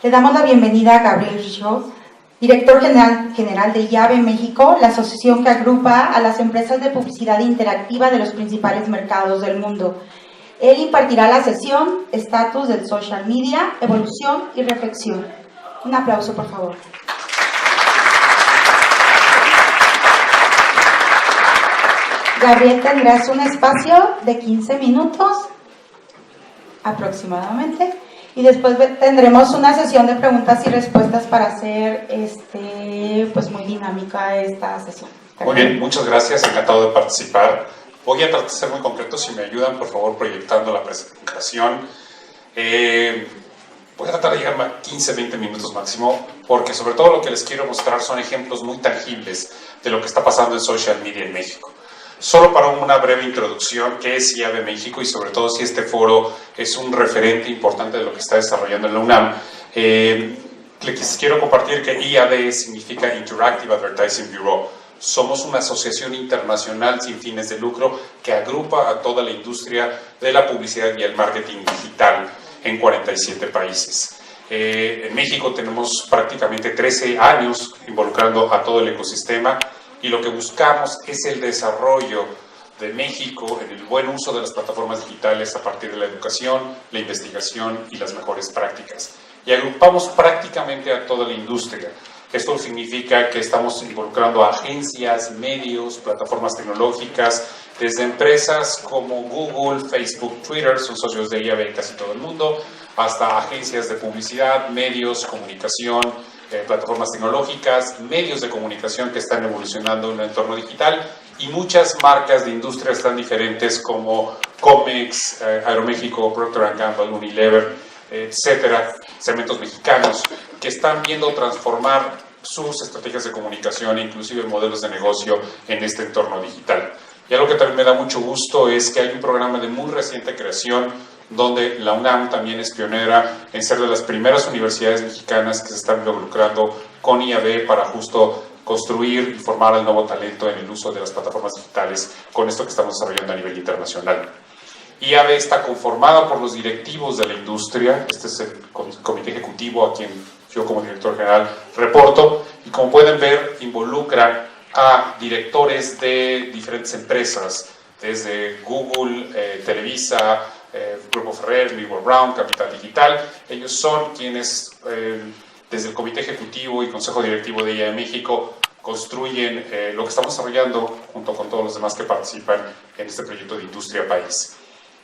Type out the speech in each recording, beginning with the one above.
Le damos la bienvenida a Gabriel Richaud, director general de IAB México, la asociación que agrupa a las empresas de publicidad interactiva de los principales mercados del mundo. Él impartirá la sesión Estatus del Social Media, Evolución y Reflexión. Un aplauso, por favor. Gabriel, tendrás un espacio de 15 minutos aproximadamente y después tendremos una sesión de preguntas y respuestas para hacer pues muy dinámica esta sesión. Muy bien, muchas gracias, encantado de participar. Voy a tratar de ser muy concreto, si me ayudan por favor proyectando la presentación. Voy a tratar de llegar a 15-20 minutos máximo, porque sobre todo lo que les quiero mostrar son ejemplos muy tangibles de lo que está pasando en social media en México. Solo para una breve introducción, ¿qué es IAB México? Y sobre todo si este foro es un referente importante de lo que está desarrollando en la UNAM. Les quiero compartir que IAB significa Interactive Advertising Bureau. Somos una asociación internacional sin fines de lucro que agrupa a toda la industria de la publicidad y el marketing digital en 47 países. En México tenemos prácticamente 13 años involucrando a todo el ecosistema y lo que buscamos es el desarrollo de México en el buen uso de las plataformas digitales a partir de la educación, la investigación y las mejores prácticas. Y agrupamos prácticamente a toda la industria. Esto significa que estamos involucrando a agencias, medios, plataformas tecnológicas, desde empresas como Google, Facebook, Twitter, son socios de IAB en casi todo el mundo, hasta agencias de publicidad, medios, comunicación, plataformas tecnológicas, medios de comunicación que están evolucionando en el entorno digital y muchas marcas de industrias tan diferentes como Comex, Aeroméxico, Procter & Gamble, Unilever, etcétera, Cementos Mexicanos, que están viendo transformar sus estrategias de comunicación e inclusive modelos de negocio en este entorno digital. Y algo que también me da mucho gusto es que hay un programa de muy reciente creación donde la UNAM también es pionera en ser de las primeras universidades mexicanas que se están involucrando con IAB para justo construir y formar al nuevo talento en el uso de las plataformas digitales con esto que estamos desarrollando a nivel internacional. IAB está conformada por los directivos de la industria, este es el comité ejecutivo a quien yo como director general reporto, y como pueden ver involucra a directores de diferentes empresas, desde Google, Televisa, Grupo Ferrer, Millward Brown, Capital Digital. Ellos son quienes desde el comité ejecutivo y consejo directivo de IAB México construyen lo que estamos desarrollando junto con todos los demás que participan en este proyecto de Industria País.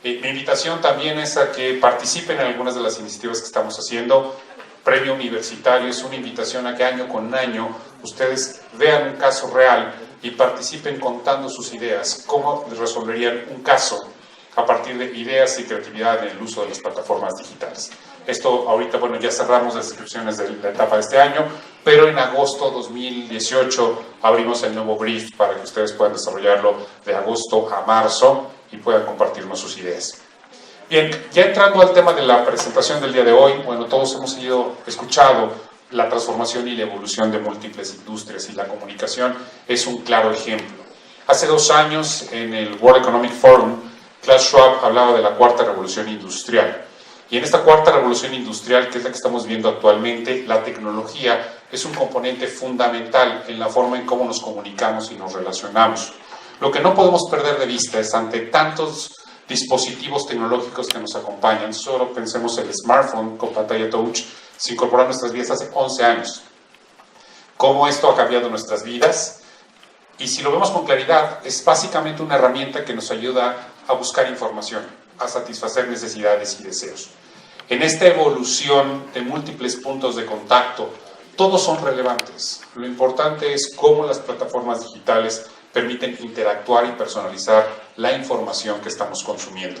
Mi invitación también es a que participen en algunas de las iniciativas que estamos haciendo. Premio Universitario es una invitación a que año con año ustedes vean un caso real y participen contando sus ideas, cómo resolverían un caso a partir de ideas y creatividad en el uso de las plataformas digitales. Esto ahorita, bueno, ya cerramos las inscripciones de la etapa de este año, pero en agosto 2018 abrimos el nuevo brief para que ustedes puedan desarrollarlo de agosto a marzo y puedan compartirnos sus ideas. Bien, ya entrando al tema de la presentación del día de hoy, bueno, todos hemos escuchado la transformación y la evolución de múltiples industrias y la comunicación es un claro ejemplo. Hace 2 años en el World Economic Forum, Klaus Schwab hablaba de la cuarta revolución industrial. Y en esta cuarta revolución industrial, que es la que estamos viendo actualmente, la tecnología es un componente fundamental en la forma en cómo nos comunicamos y nos relacionamos. Lo que no podemos perder de vista es ante tantos dispositivos tecnológicos que nos acompañan, solo pensemos el smartphone con pantalla touch, se incorporó a nuestras vidas hace 11 años. ¿Cómo esto ha cambiado nuestras vidas? Y si lo vemos con claridad, es básicamente una herramienta que nos ayuda a buscar información, a satisfacer necesidades y deseos. En esta evolución de múltiples puntos de contacto, todos son relevantes. Lo importante es cómo las plataformas digitales permiten interactuar y personalizar la información que estamos consumiendo.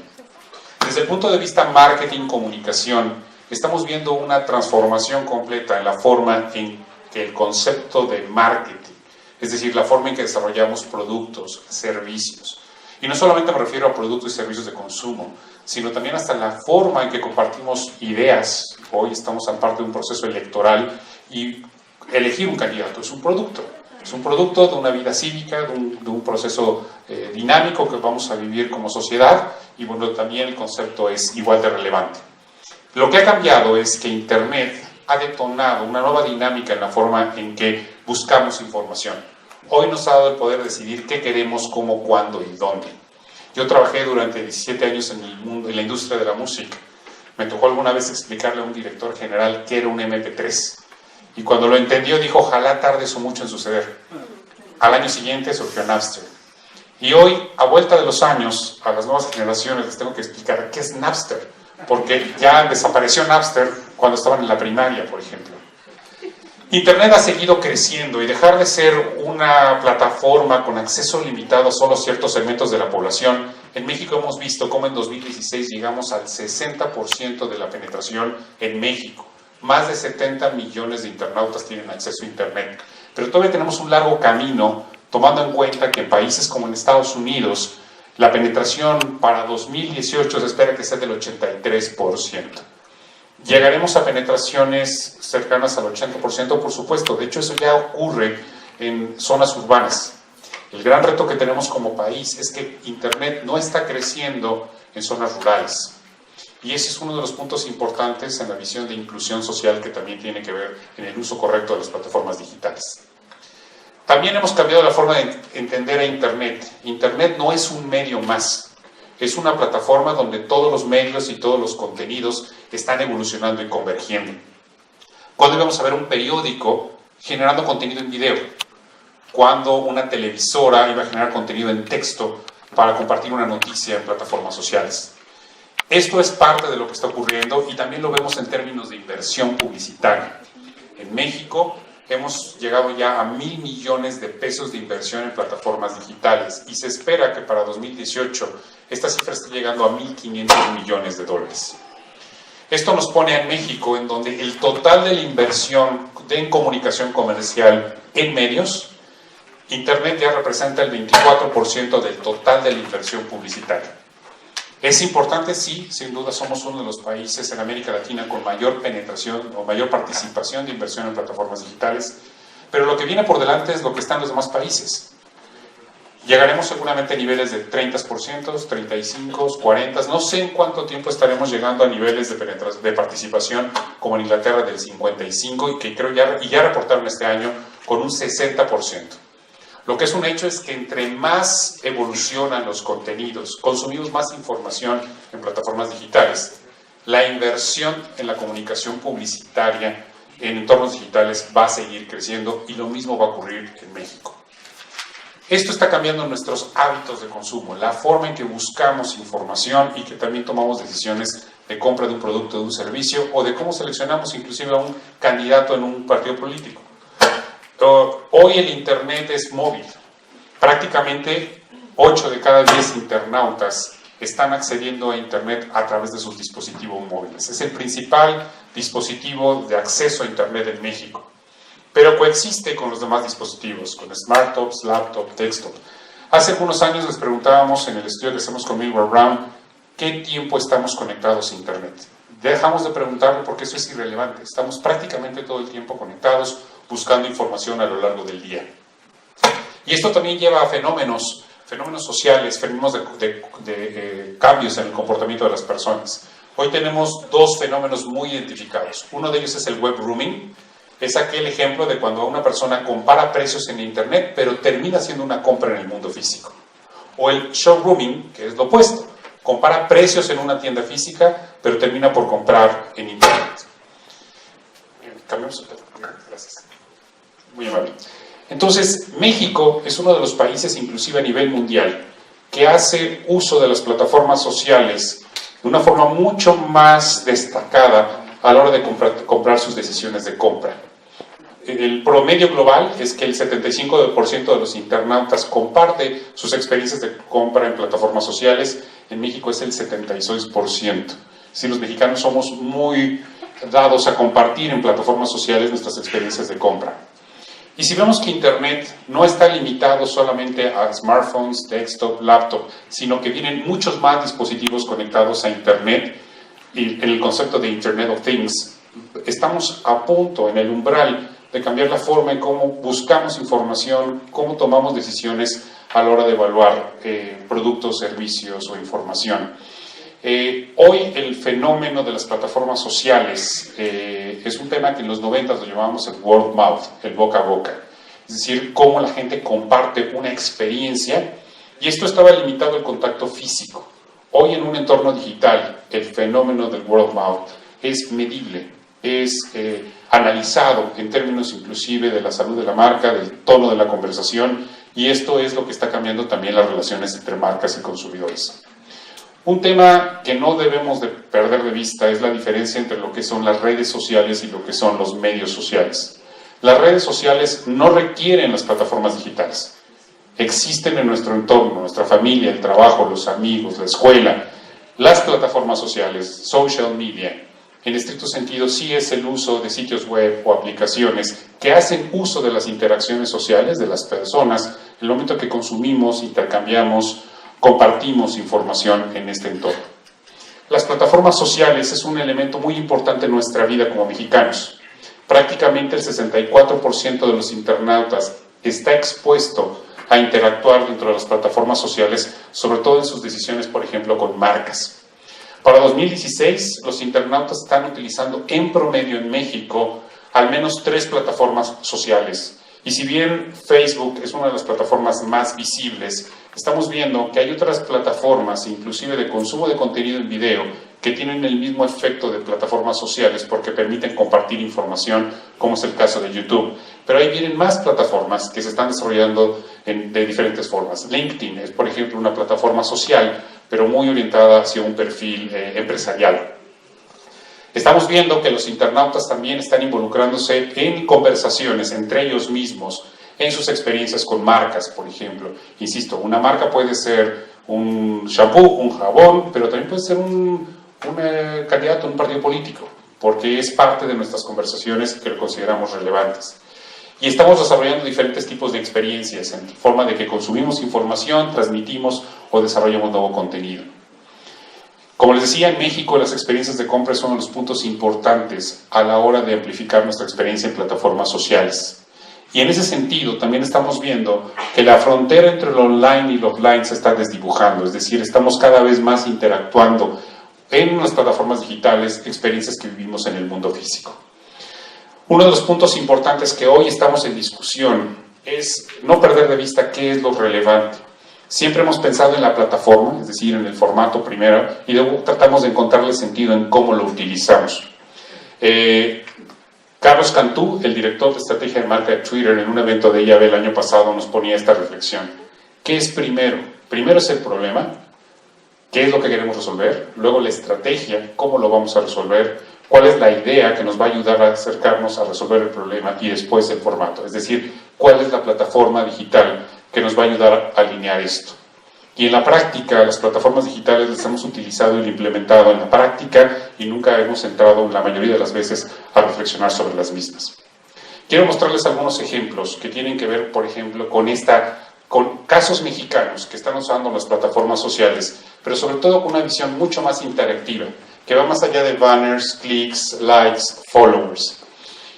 Desde el punto de vista marketing, comunicación, estamos viendo una transformación completa en la forma en que el concepto de marketing, es decir, la forma en que desarrollamos productos, servicios. Y no solamente me refiero a productos y servicios de consumo, sino también hasta la forma en que compartimos ideas. Hoy estamos en parte de un proceso electoral y elegir un candidato es un producto. Es un producto de una vida cívica, de un proceso dinámico que vamos a vivir como sociedad y bueno, también el concepto es igual de relevante. Lo que ha cambiado es que Internet ha detonado una nueva dinámica en la forma en que buscamos información. Hoy nos ha dado el poder decidir qué queremos, cómo, cuándo y dónde. Yo trabajé durante 17 años en la industria de la música. Me tocó alguna vez explicarle a un director general qué era un MP3. Y cuando lo entendió dijo, ojalá tarde eso mucho en suceder. Al año siguiente surgió Napster. Y hoy, a vuelta de los años, a las nuevas generaciones les tengo que explicar qué es Napster. Porque ya desapareció Napster cuando estaban en la primaria, por ejemplo. Internet ha seguido creciendo y dejar de ser una plataforma con acceso limitado a solo ciertos segmentos de la población. En México hemos visto cómo en 2016 llegamos al 60% de la penetración en México. Más de 70 millones de internautas tienen acceso a Internet. Pero todavía tenemos un largo camino, tomando en cuenta que en países como en Estados Unidos, la penetración para 2018 se espera que sea del 83%. ¿Llegaremos a penetraciones cercanas al 80%? Por supuesto, de hecho eso ya ocurre en zonas urbanas. El gran reto que tenemos como país es que Internet no está creciendo en zonas rurales. Y ese es uno de los puntos importantes en la visión de inclusión social que también tiene que ver en el uso correcto de las plataformas digitales. También hemos cambiado la forma de entender a Internet. Internet no es un medio más. Es una plataforma donde todos los medios y todos los contenidos están evolucionando y convergiendo. ¿Cuándo íbamos a ver un periódico generando contenido en video? ¿Cuándo una televisora iba a generar contenido en texto para compartir una noticia en plataformas sociales? Esto es parte de lo que está ocurriendo y también lo vemos en términos de inversión publicitaria. En México hemos llegado ya a 1,000 millones de pesos de inversión en plataformas digitales y se espera que para 2018 esta cifra esté llegando a 1,500 millones de dólares. Esto nos pone a México en donde el total de la inversión en comunicación comercial en medios, Internet ya representa el 24% del total de la inversión publicitaria. ¿Es importante? Sí, sin duda somos uno de los países en América Latina con mayor penetración o mayor participación de inversión en plataformas digitales, pero lo que viene por delante es lo que está en los demás países. Llegaremos seguramente a niveles de 30%, 35%, 40%, no sé en cuánto tiempo estaremos llegando a niveles de participación como en Inglaterra del 55% y que creo ya reportaron este año con un 60%. Lo que es un hecho es que entre más evolucionan los contenidos, consumimos más información en plataformas digitales, la inversión en la comunicación publicitaria en entornos digitales va a seguir creciendo y lo mismo va a ocurrir en México. Esto está cambiando nuestros hábitos de consumo, la forma en que buscamos información y que también tomamos decisiones de compra de un producto, de un servicio o de cómo seleccionamos inclusive a un candidato en un partido político. Hoy el Internet es móvil. Prácticamente 8 de cada 10 internautas están accediendo a Internet a través de sus dispositivos móviles. Es el principal dispositivo de acceso a Internet en México. Pero coexiste con los demás dispositivos, con smartphones, laptops, desktop. Hace algunos años les preguntábamos en el estudio que hacemos con Millward Brown ¿qué tiempo estamos conectados a Internet? Dejamos de preguntarlo porque eso es irrelevante. Estamos prácticamente todo el tiempo conectados buscando información a lo largo del día. Y esto también lleva a fenómenos sociales, fenómenos de cambios en el comportamiento de las personas. Hoy tenemos dos fenómenos muy identificados. Uno de ellos es el web rooming. Es aquel ejemplo de cuando una persona compara precios en Internet, pero termina haciendo una compra en el mundo físico. O el showrooming, que es lo opuesto. Compara precios en una tienda física, pero termina por comprar en Internet. Cambiamos. Gracias. Muy amable. Entonces, México es uno de los países, inclusive a nivel mundial, que hace uso de las plataformas sociales de una forma mucho más destacada a la hora de comprar sus decisiones de compra. El promedio global es que el 75% de los internautas comparte sus experiencias de compra en plataformas sociales. En México es el 76%. Si los mexicanos somos muy dados a compartir en plataformas sociales nuestras experiencias de compra. Y si vemos que Internet no está limitado solamente a smartphones, desktop, laptop, sino que vienen muchos más dispositivos conectados a Internet, y en el concepto de Internet of Things, estamos a punto, en el umbral, de cambiar la forma en cómo buscamos información, cómo tomamos decisiones a la hora de evaluar productos, servicios o información. Hoy el fenómeno de las plataformas sociales es un tema que en los 90 lo llamábamos el word of mouth, el boca a boca. Es decir, cómo la gente comparte una experiencia, y esto estaba limitado al contacto físico. Hoy en un entorno digital, el fenómeno del word of mouth es medible, es analizado en términos inclusive de la salud de la marca, del tono de la conversación, y esto es lo que está cambiando también las relaciones entre marcas y consumidores. Un tema que no debemos de perder de vista es la diferencia entre lo que son las redes sociales y lo que son los medios sociales. Las redes sociales no requieren las plataformas digitales. Existen en nuestro entorno, nuestra familia, el trabajo, los amigos, la escuela. Las plataformas sociales, social media, en estricto sentido sí es el uso de sitios web o aplicaciones que hacen uso de las interacciones sociales de las personas en el momento que consumimos, intercambiamos, compartimos información en este entorno. Las plataformas sociales es un elemento muy importante en nuestra vida como mexicanos. Prácticamente el 64% de los internautas está expuesto a interactuar dentro de las plataformas sociales, sobre todo en sus decisiones, por ejemplo, con marcas. Para 2016, los internautas están utilizando en promedio en México al menos 3 plataformas sociales. Y si bien Facebook es una de las plataformas más visibles, estamos viendo que hay otras plataformas, inclusive de consumo de contenido en video, que tienen el mismo efecto de plataformas sociales porque permiten compartir información, como es el caso de YouTube. Pero ahí vienen más plataformas que se están desarrollando de diferentes formas. LinkedIn es, por ejemplo, una plataforma social, pero muy orientada hacia un perfil empresarial. Estamos viendo que los internautas también están involucrándose en conversaciones entre ellos mismos, en sus experiencias con marcas, por ejemplo. Insisto, una marca puede ser un shampoo, un jabón, pero también puede ser un candidato a un partido político, porque es parte de nuestras conversaciones que lo consideramos relevantes. Y estamos desarrollando diferentes tipos de experiencias en forma de que consumimos información, transmitimos o desarrollamos nuevo contenido. Como les decía, en México las experiencias de compra son uno de los puntos importantes a la hora de amplificar nuestra experiencia en plataformas sociales. Y en ese sentido también estamos viendo que la frontera entre lo online y lo offline se está desdibujando, es decir, estamos cada vez más interactuando en las plataformas digitales, experiencias que vivimos en el mundo físico. Uno de los puntos importantes que hoy estamos en discusión es no perder de vista qué es lo relevante. Siempre hemos pensado en la plataforma, es decir, en el formato primero, y luego tratamos de encontrarle sentido en cómo lo utilizamos. Carlos Cantú, el director de estrategia de marca de Twitter, en un evento de IAB el año pasado nos ponía esta reflexión. ¿Qué es primero? Primero es el problema, qué es lo que queremos resolver, luego la estrategia, cómo lo vamos a resolver, cuál es la idea que nos va a ayudar a acercarnos a resolver el problema y después el formato, es decir, cuál es la plataforma digital que nos va a ayudar a alinear esto. Y en la práctica, las plataformas digitales las hemos utilizado y implementado en la práctica y nunca hemos entrado, la mayoría de las veces, a reflexionar sobre las mismas. Quiero mostrarles algunos ejemplos que tienen que ver, por ejemplo, con casos mexicanos que están usando las plataformas sociales, pero sobre todo con una visión mucho más interactiva, que va más allá de banners, clics, likes, followers,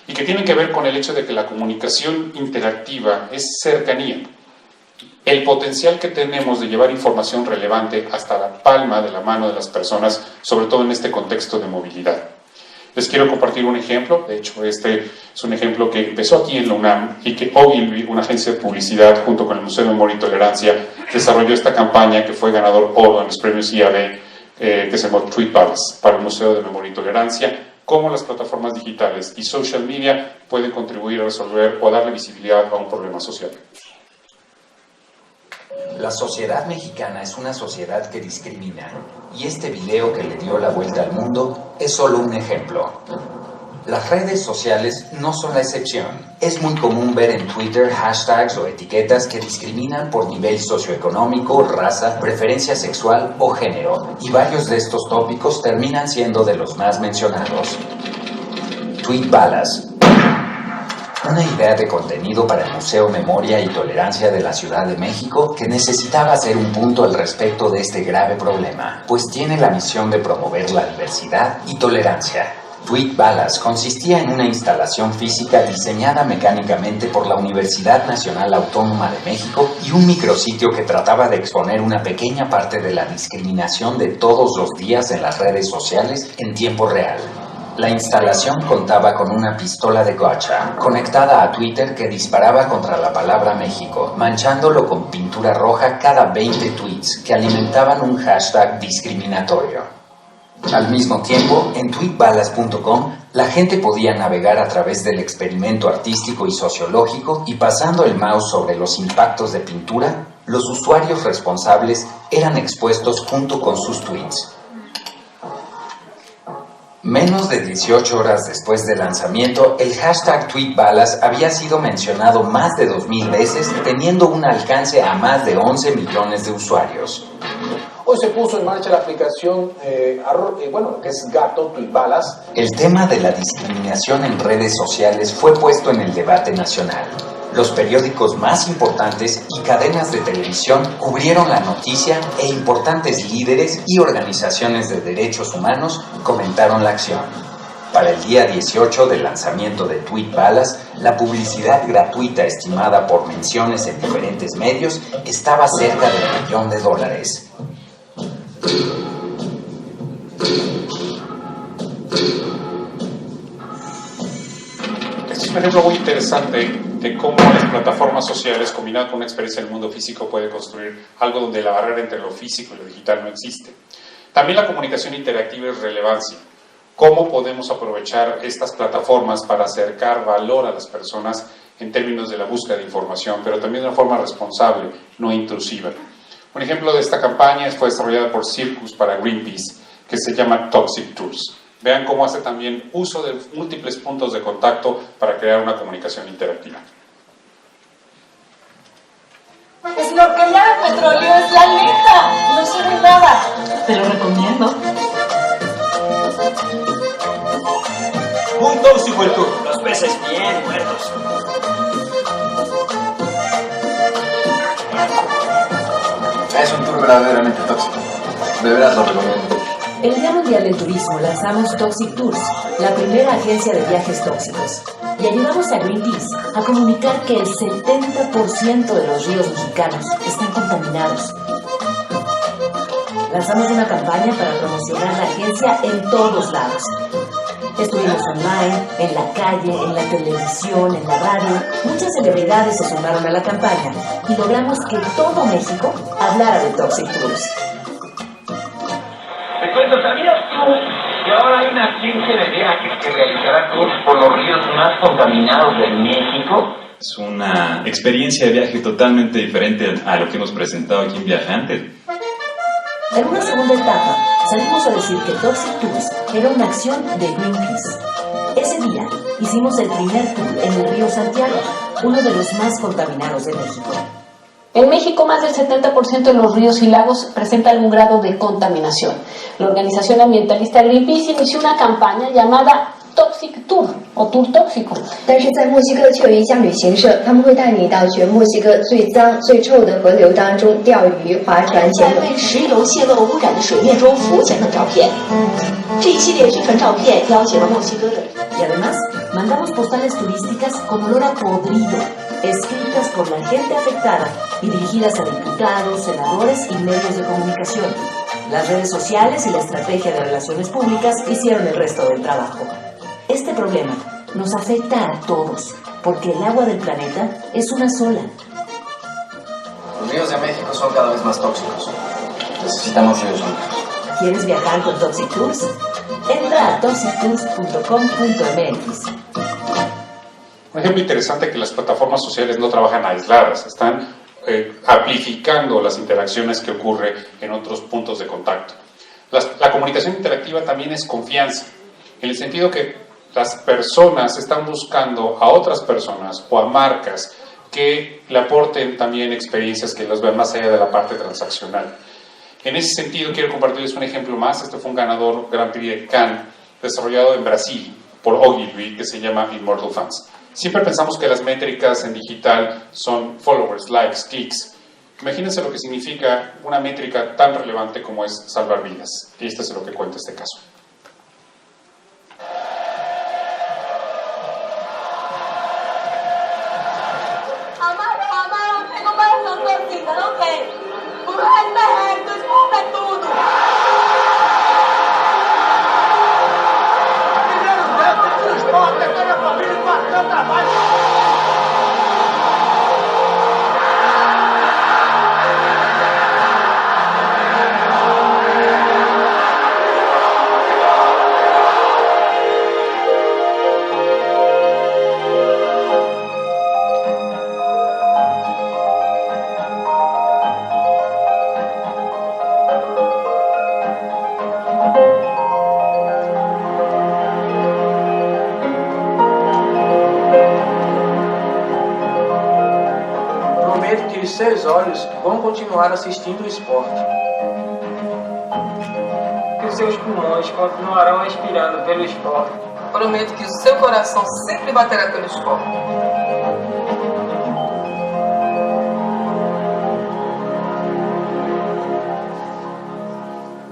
y que tienen que ver con el hecho de que la comunicación interactiva es cercanía. El potencial que tenemos de llevar información relevante hasta la palma de la mano de las personas, sobre todo en este contexto de movilidad. Les quiero compartir un ejemplo, de hecho este es un ejemplo que empezó aquí en la UNAM y que hoy una agencia de publicidad junto con el Museo de Memoria y Tolerancia desarrolló esta campaña que fue ganador oro en los premios IAB, que se llamó Tweet Balance, para el Museo de Memoria y Tolerancia, cómo las plataformas digitales y social media pueden contribuir a resolver o darle visibilidad a un problema social. La sociedad mexicana es una sociedad que discrimina, y este video que le dio la vuelta al mundo es solo un ejemplo. Las redes sociales no son la excepción. Es muy común ver en Twitter hashtags o etiquetas que discriminan por nivel socioeconómico, raza, preferencia sexual o género, y varios de estos tópicos terminan siendo de los más mencionados. Tweet Balance. Una idea de contenido para el Museo Memoria y Tolerancia de la Ciudad de México que necesitaba hacer un punto al respecto de este grave problema, pues tiene la misión de promover la diversidad y tolerancia. Tweet Balance consistía en una instalación física diseñada mecánicamente por la Universidad Nacional Autónoma de México y un micrositio que trataba de exponer una pequeña parte de la discriminación de todos los días en las redes sociales en tiempo real. La instalación contaba con una pistola de gotcha conectada a Twitter que disparaba contra la palabra México, manchándolo con pintura roja cada 20 tweets que alimentaban un hashtag discriminatorio. Al mismo tiempo, en tweetbalas.com, la gente podía navegar a través del experimento artístico y sociológico y pasando el mouse sobre los impactos de pintura, los usuarios responsables eran expuestos junto con sus tweets. Menos de 18 horas después del lanzamiento, el hashtag TweetBalas había sido mencionado más de 2,000 veces, teniendo un alcance a más de 11 millones de usuarios. Hoy se puso en marcha la aplicación, que es Gato TweetBalas. El tema de la discriminación en redes sociales fue puesto en el debate nacional. Los periódicos más importantes y cadenas de televisión cubrieron la noticia e importantes líderes y organizaciones de derechos humanos comentaron la acción. Para el día 18 del lanzamiento de TweetBalas, la publicidad gratuita estimada por menciones en diferentes medios estaba cerca de $1 millón. Este es un ejemplo muy interesante de cómo las plataformas sociales, combinadas con una experiencia en el mundo físico, puede construir algo donde la barrera entre lo físico y lo digital no existe. También la comunicación interactiva es relevancia. ¿Cómo podemos aprovechar estas plataformas para acercar valor a las personas en términos de la búsqueda de información, pero también de una forma responsable, no intrusiva? Un ejemplo de esta campaña fue desarrollada por Circus para Greenpeace, que se llama Toxic Tours. Vean cómo hace también uso de múltiples puntos de contacto para crear una comunicación interactiva. Snorkelear en petróleo es la neta, no se ve nada. Te lo recomiendo. Muy tóxico el tour, los peces bien muertos. Es un tour verdaderamente tóxico. De veras lo recomiendo. El Día Mundial del Turismo lanzamos Toxic Tours, la primera agencia de viajes tóxicos, y ayudamos a Greenpeace a comunicar que el 70% de los ríos mexicanos están contaminados. Lanzamos una campaña para promocionar la agencia en todos lados. Estuvimos online, en la calle, en la televisión, en la radio. Muchas celebridades se sumaron a la campaña y logramos que todo México hablara de Toxic Tours. Te cuento, ¿sabías tú que ahora hay una agencia de viajes que realizará tours por los ríos más contaminados de México? Es una experiencia de viaje totalmente diferente a lo que hemos presentado aquí en Viajantes. En una segunda etapa, salimos a decir que Toxic Tours era una acción de Greenpeace. Ese día, hicimos el primer tour en el río Santiago, uno de los más contaminados de México. En México, más del 70% de los ríos y lagos presenta algún grado de contaminación. La organización ambientalista Greenpeace inició una campaña llamada Toxic Tour, o Tour Tóxico. 但是在墨西哥却有一家旅行社，他们会带你到全墨西哥最脏、最臭的河流当中钓鱼、划船、潜泳，在被石油泄漏污染的水面中浮潜的照片。这一系列宣传照片邀请了墨西哥的人。Y además, mandamos postales turísticas con olor a podrido, escritas por la gente afectada y dirigidas a diputados, senadores y medios de comunicación. Las redes sociales y la estrategia de relaciones públicas hicieron el resto del trabajo. Este problema nos afecta a todos, porque el agua del planeta es una sola. Los ríos de México son cada vez más tóxicos. Necesitamos ríos limpios. ¿Quieres viajar con Toxic Tours? Entra a toxictours.com.mx. Un ejemplo interesante es que las plataformas sociales no trabajan aisladas, están amplificando las interacciones que ocurren en otros puntos de contacto. La comunicación interactiva también es confianza, en el sentido que las personas están buscando a otras personas o a marcas que le aporten también experiencias que los vean más allá de la parte transaccional. En ese sentido, quiero compartirles un ejemplo más. Este fue un ganador Grand Prix de Cannes, desarrollado en Brasil por Ogilvy, que se llama Immortal Fans. Siempre pensamos que las métricas en digital son followers, likes, clics. Imagínense lo que significa una métrica tan relevante como es salvar vidas. Y esto es lo que cuenta este caso. os seus olhos vão continuar assistindo o esporte. Que os seus pulmões continuarão respirando pelo esporte. Prometo que o seu coração sempre baterá pelo esporte.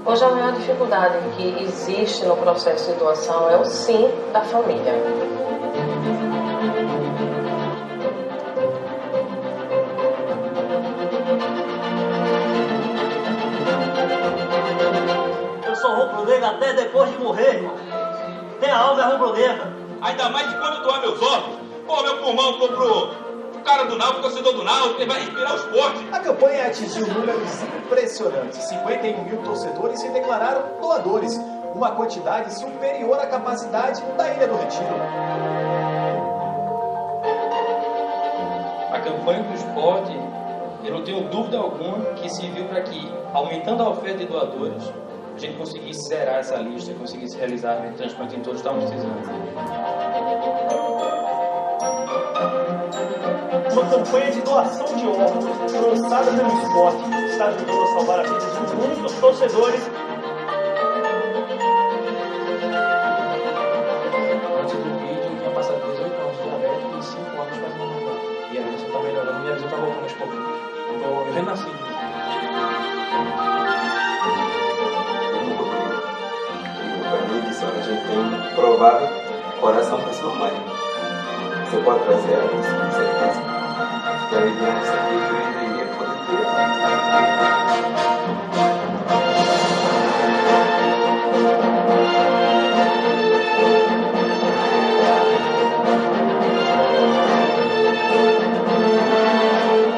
Hoje a maior dificuldade que existe no processo de doação é o sim da família. Eu sou rubro-negro até depois de morrer, irmão. Tem a alma é rubro-negra. Ainda mais de quando eu doar meus órgãos. Pô, meu pulmão foi pro cara do Náutico, torcedor do Náutico, ele vai respirar o esporte. A campanha atingiu números impressionantes. 51 mil torcedores se declararam doadores, uma quantidade superior à capacidade da Ilha do Retiro. A campanha do esporte, eu não tenho dúvida alguma que serviu para que, aumentando a oferta de doadores, a gente conseguisse zerar essa lista, conseguisse realizar o transplante em todos os estados precisando. Uma campanha de doação de órgãos lançada pelo esporte está ajudando a salvar a vida de muitos torcedores. Antes do vídeo, eu tinha passado 18 anos de diabetes e 5 anos fazendo uma. E a visão está melhorando, minha visão está voltando aos pouquinhos. Eu renasci. Para mim, a gente tem um provável coração para sua mãe. Você pode trazer ela com certeza. E aí, nessa vida, eu iria poder ter.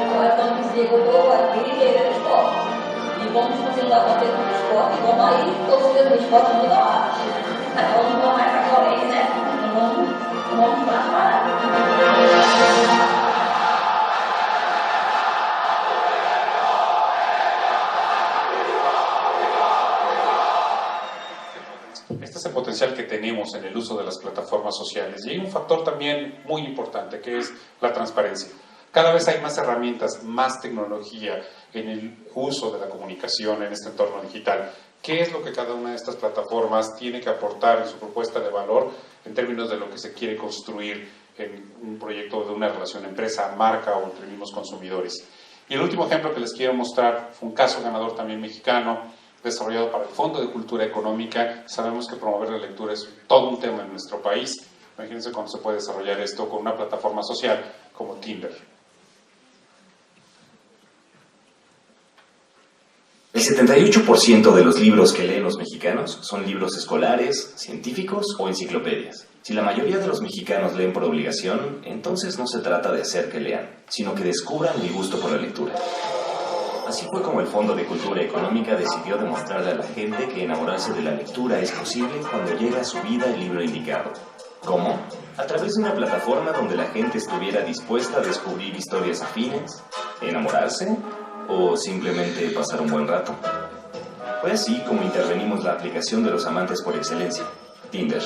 Agora vamos dizer que eu estou aqui querendo esporte. E vamos continuar fazendo o esporte, e vamos aí, todos os esportes muito lá. Então não vamos mais para correr, né? Não vamos mais parar. Este es el potencial que tenemos en el uso de las plataformas sociales. Y hay un factor también muy importante, que es la transparencia. Cada vez hay más herramientas, más tecnología en el uso de la comunicación en este entorno digital. ¿Qué es lo que cada una de estas plataformas tiene que aportar en su propuesta de valor en términos de lo que se quiere construir en un proyecto de una relación empresa-marca o entre mismos consumidores? Y el último ejemplo que les quiero mostrar fue un caso ganador también mexicano, desarrollado para el Fondo de Cultura Económica. Sabemos que promover la lectura es todo un tema en nuestro país. Imagínense cómo se puede desarrollar esto con una plataforma social como Tinder. El 78% de los libros que leen los mexicanos son libros escolares, científicos o enciclopedias. Si la mayoría de los mexicanos leen por obligación, entonces no se trata de hacer que lean, sino que descubran el gusto por la lectura. Así fue como el Fondo de Cultura Económica decidió demostrarle a la gente que enamorarse de la lectura es posible cuando llega a su vida el libro indicado. ¿Cómo? A través de una plataforma donde la gente estuviera dispuesta a descubrir historias afines, enamorarse o simplemente pasar un buen rato. Fue así como intervenimos la aplicación de los amantes por excelencia, Tinder.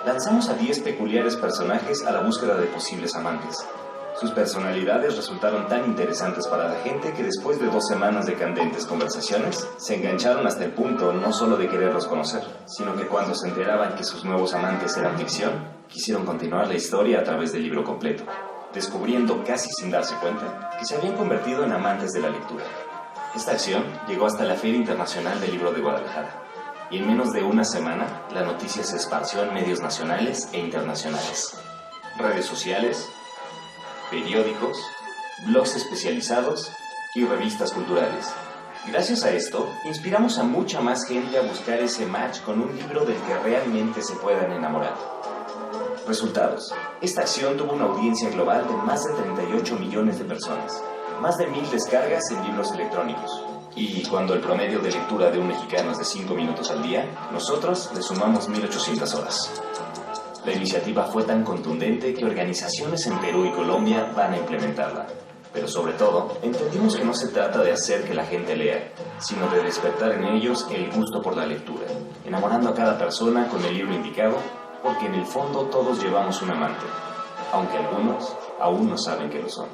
Lanzamos a 10 peculiares personajes a la búsqueda de posibles amantes. Sus personalidades resultaron tan interesantes para la gente que después de 2 semanas de candentes conversaciones, se engancharon hasta el punto no solo de quererlos conocer, sino que cuando se enteraban que sus nuevos amantes eran ficción, quisieron continuar la historia a través del libro completo, descubriendo casi sin darse cuenta que se habían convertido en amantes de la lectura. Esta acción llegó hasta la Feria Internacional del Libro de Guadalajara, y en menos de una semana la noticia se esparció en medios nacionales e internacionales, redes sociales, periódicos, blogs especializados y revistas culturales. Gracias a esto, inspiramos a mucha más gente a buscar ese match con un libro del que realmente se puedan enamorar. Resultados. Esta acción tuvo una audiencia global de más de 38 millones de personas, más de 1000 descargas en libros electrónicos. Y cuando el promedio de lectura de un mexicano es de 5 minutos al día, nosotros le sumamos 1800 horas. La iniciativa fue tan contundente que organizaciones en Perú y Colombia van a implementarla. Pero sobre todo, entendimos que no se trata de hacer que la gente lea, sino de despertar en ellos el gusto por la lectura, enamorando a cada persona con el libro indicado, porque en el fondo todos llevamos un amante, aunque algunos aún no saben que lo son.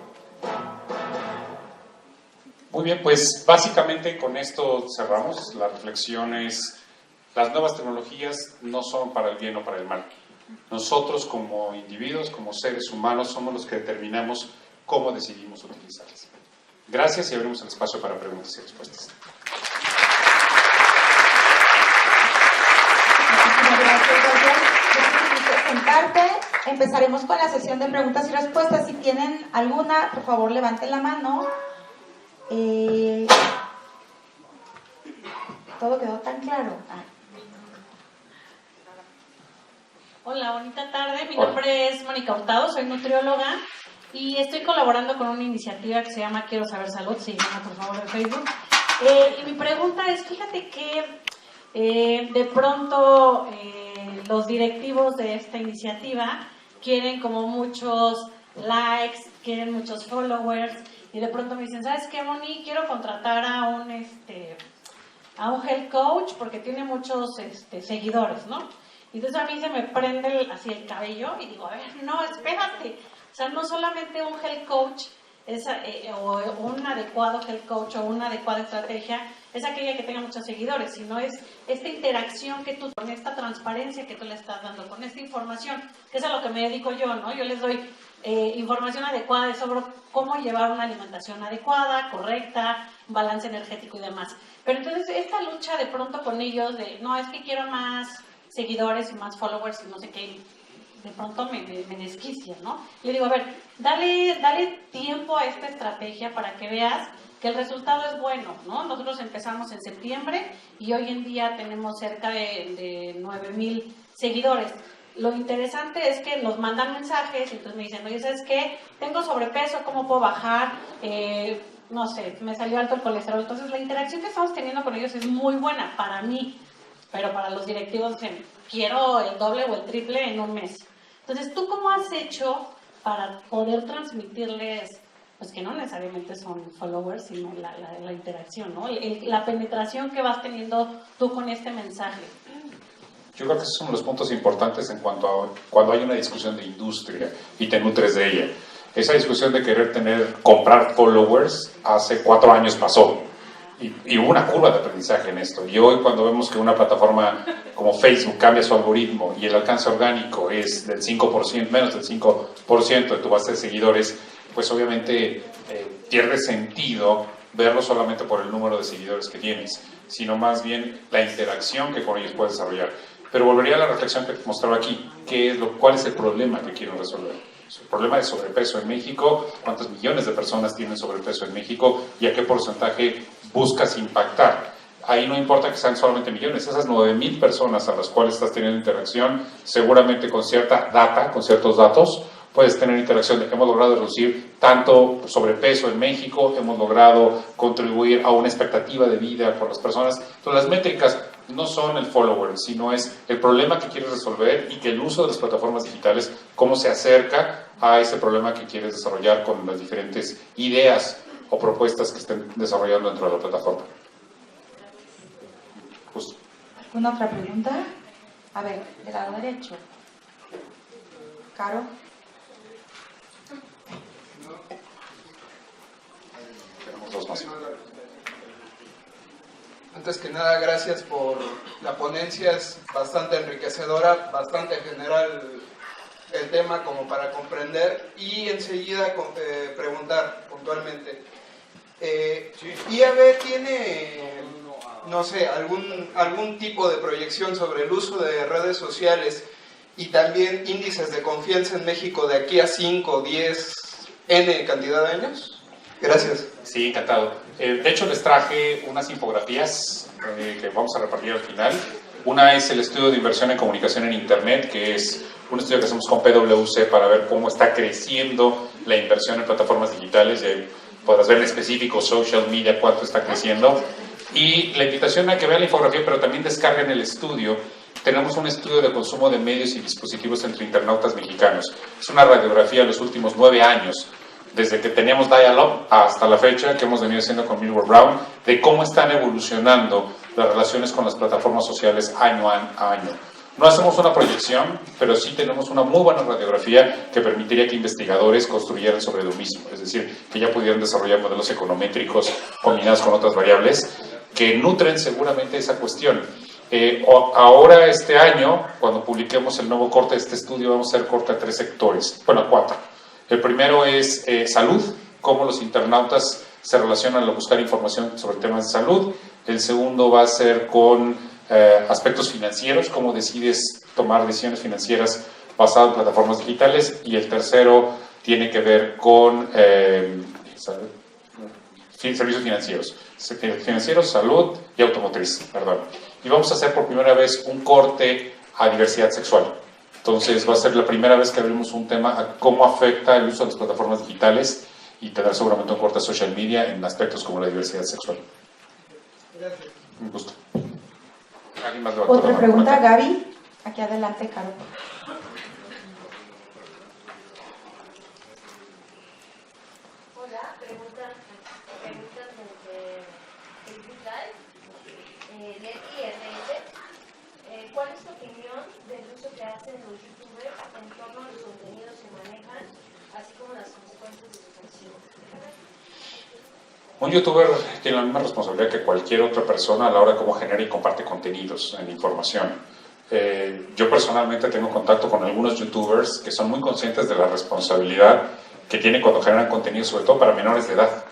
bien, pues básicamente con esto cerramos. La reflexión es, las nuevas tecnologías no son para el bien o para el mal. Nosotros como individuos, como seres humanos, somos los que determinamos cómo decidimos utilizarlas. Gracias y abrimos el espacio para preguntas y respuestas. Presentarte. Empezaremos con la sesión de preguntas y respuestas. Si tienen alguna, por favor levanten la mano. Todo quedó tan claro. Hola, bonita tarde. Mi nombre es Mónica Hurtado, soy nutrióloga y estoy colaborando con una iniciativa que se llama Quiero Saber Salud. Síganme por favor en Facebook. Y mi pregunta es, fíjate que de pronto los directivos de esta iniciativa quieren como muchos likes, quieren muchos followers y de pronto me dicen, ¿sabes qué, Moni? Quiero contratar a un health coach porque tiene muchos seguidores, ¿no? Y entonces a mí se me prende así el cabello y digo, a ver, no, espérate. O sea, no solamente un health coach o un adecuado health coach o una adecuada estrategia es aquella que tenga muchos seguidores, sino es esta interacción que tú, con esta transparencia que tú le estás dando, con esta información, que es a lo que me dedico yo, ¿no? Yo les doy información adecuada sobre cómo llevar una alimentación adecuada, correcta, balance energético y demás. Pero entonces esta lucha de pronto con ellos de, no, es que quiero más seguidores y más followers y no sé qué, de pronto me desquicia, ¿no? Le digo, a ver, dale tiempo a esta estrategia para que veas que el resultado es bueno, ¿no? Nosotros empezamos en septiembre y hoy en día tenemos cerca de 9,000 seguidores. Lo interesante es que nos mandan mensajes y entonces me dicen, oye, ¿sabes qué? Tengo sobrepeso, ¿cómo puedo bajar? No sé, me salió alto el colesterol. Entonces la interacción que estamos teniendo con ellos es muy buena para mí, pero para los directivos quiero el doble o el triple en un mes. Entonces, ¿tú cómo has hecho para poder transmitirles, pues que no necesariamente son followers, sino la interacción, ¿no? La penetración que vas teniendo tú con este mensaje? Yo creo que esos son los puntos importantes en cuanto a cuando hay una discusión de industria y te nutres de ella. Esa discusión de querer comprar followers hace 4 años pasó. Y hubo una curva de aprendizaje en esto. Y hoy cuando vemos que una plataforma como Facebook cambia su algoritmo y el alcance orgánico es del 5%, menos del 5% de tu base de seguidores, pues obviamente pierde sentido verlo solamente por el número de seguidores que tienes, sino más bien la interacción que con ellos puedes desarrollar. Pero volvería a la reflexión que te mostraba aquí. ¿Cuál es el problema que quieren resolver? El problema de sobrepeso en México, cuántos millones de personas tienen sobrepeso en México y a qué porcentaje buscas impactar. Ahí no importa que sean solamente millones, esas 9,000 personas a las cuales estás teniendo interacción, seguramente con cierta data, con ciertos datos, puedes tener interacción de que hemos logrado reducir tanto sobrepeso en México, hemos logrado contribuir a una expectativa de vida por las personas. Entonces las métricas no son el follower, sino es el problema que quieres resolver y que el uso de las plataformas digitales, cómo se acerca a ese problema que quieres desarrollar con las diferentes ideas o propuestas que estén desarrollando dentro de la plataforma. Justo. ¿Alguna otra pregunta? A ver, del lado derecho. Caro. Tenemos 2 más. Antes que nada, gracias por la ponencia, es bastante enriquecedora, bastante general el tema como para comprender y enseguida preguntar puntualmente. IAB tiene, no sé, algún tipo de proyección sobre el uso de redes sociales y también índices de confianza en México de aquí a 5, 10, N cantidad de años. Gracias. Sí, encantado. De hecho, les traje unas infografías que vamos a repartir al final. Una es el estudio de inversión en comunicación en Internet, que es un estudio que hacemos con PwC para ver cómo está creciendo la inversión en plataformas digitales. Y ahí podrás ver en específico social media cuánto está creciendo. Y la invitación a que vean la infografía, pero también descarguen el estudio. Tenemos un estudio de consumo de medios y dispositivos entre internautas mexicanos. Es una radiografía de los últimos 9 años, desde que teníamos Dial-Up hasta la fecha, que hemos venido haciendo con Millward Brown, de cómo están evolucionando las relaciones con las plataformas sociales año a año. No hacemos una proyección, pero sí tenemos una muy buena radiografía que permitiría que investigadores construyeran sobre lo mismo, es decir, que ya pudieran desarrollar modelos econométricos combinados con otras variables que nutren seguramente esa cuestión. Ahora este año, cuando publiquemos el nuevo corte de este estudio, vamos a hacer corte a 3 sectores, bueno, a 4. El primero es salud, cómo los internautas se relacionan al buscar información sobre temas de salud. El segundo va a ser con aspectos financieros, cómo decides tomar decisiones financieras basadas en plataformas digitales. Y el tercero tiene que ver con servicios financieros, salud y automotriz, perdón. Y vamos a hacer por primera vez un corte a diversidad sexual. Entonces va a ser la primera vez que abrimos un tema a cómo afecta el uso de las plataformas digitales y tendrá seguramente un corte a social media en aspectos como la diversidad sexual. Gracias. Un gusto. ¿Alguien más levantó Otra la mano? pregunta, Gaby. Aquí adelante, Caro. Hola, pregunta desde Facebook Live. Leti RS. ¿Cuál es tu opinión del uso que hacen los youtubers en torno a los contenidos que manejan, así como las consecuencias de sus acciones? Un youtuber tiene la misma responsabilidad que cualquier otra persona a la hora de cómo genera y comparte contenidos en información. Yo personalmente tengo contacto con algunos youtubers que son muy conscientes de la responsabilidad que tienen cuando generan contenido, sobre todo para menores de edad.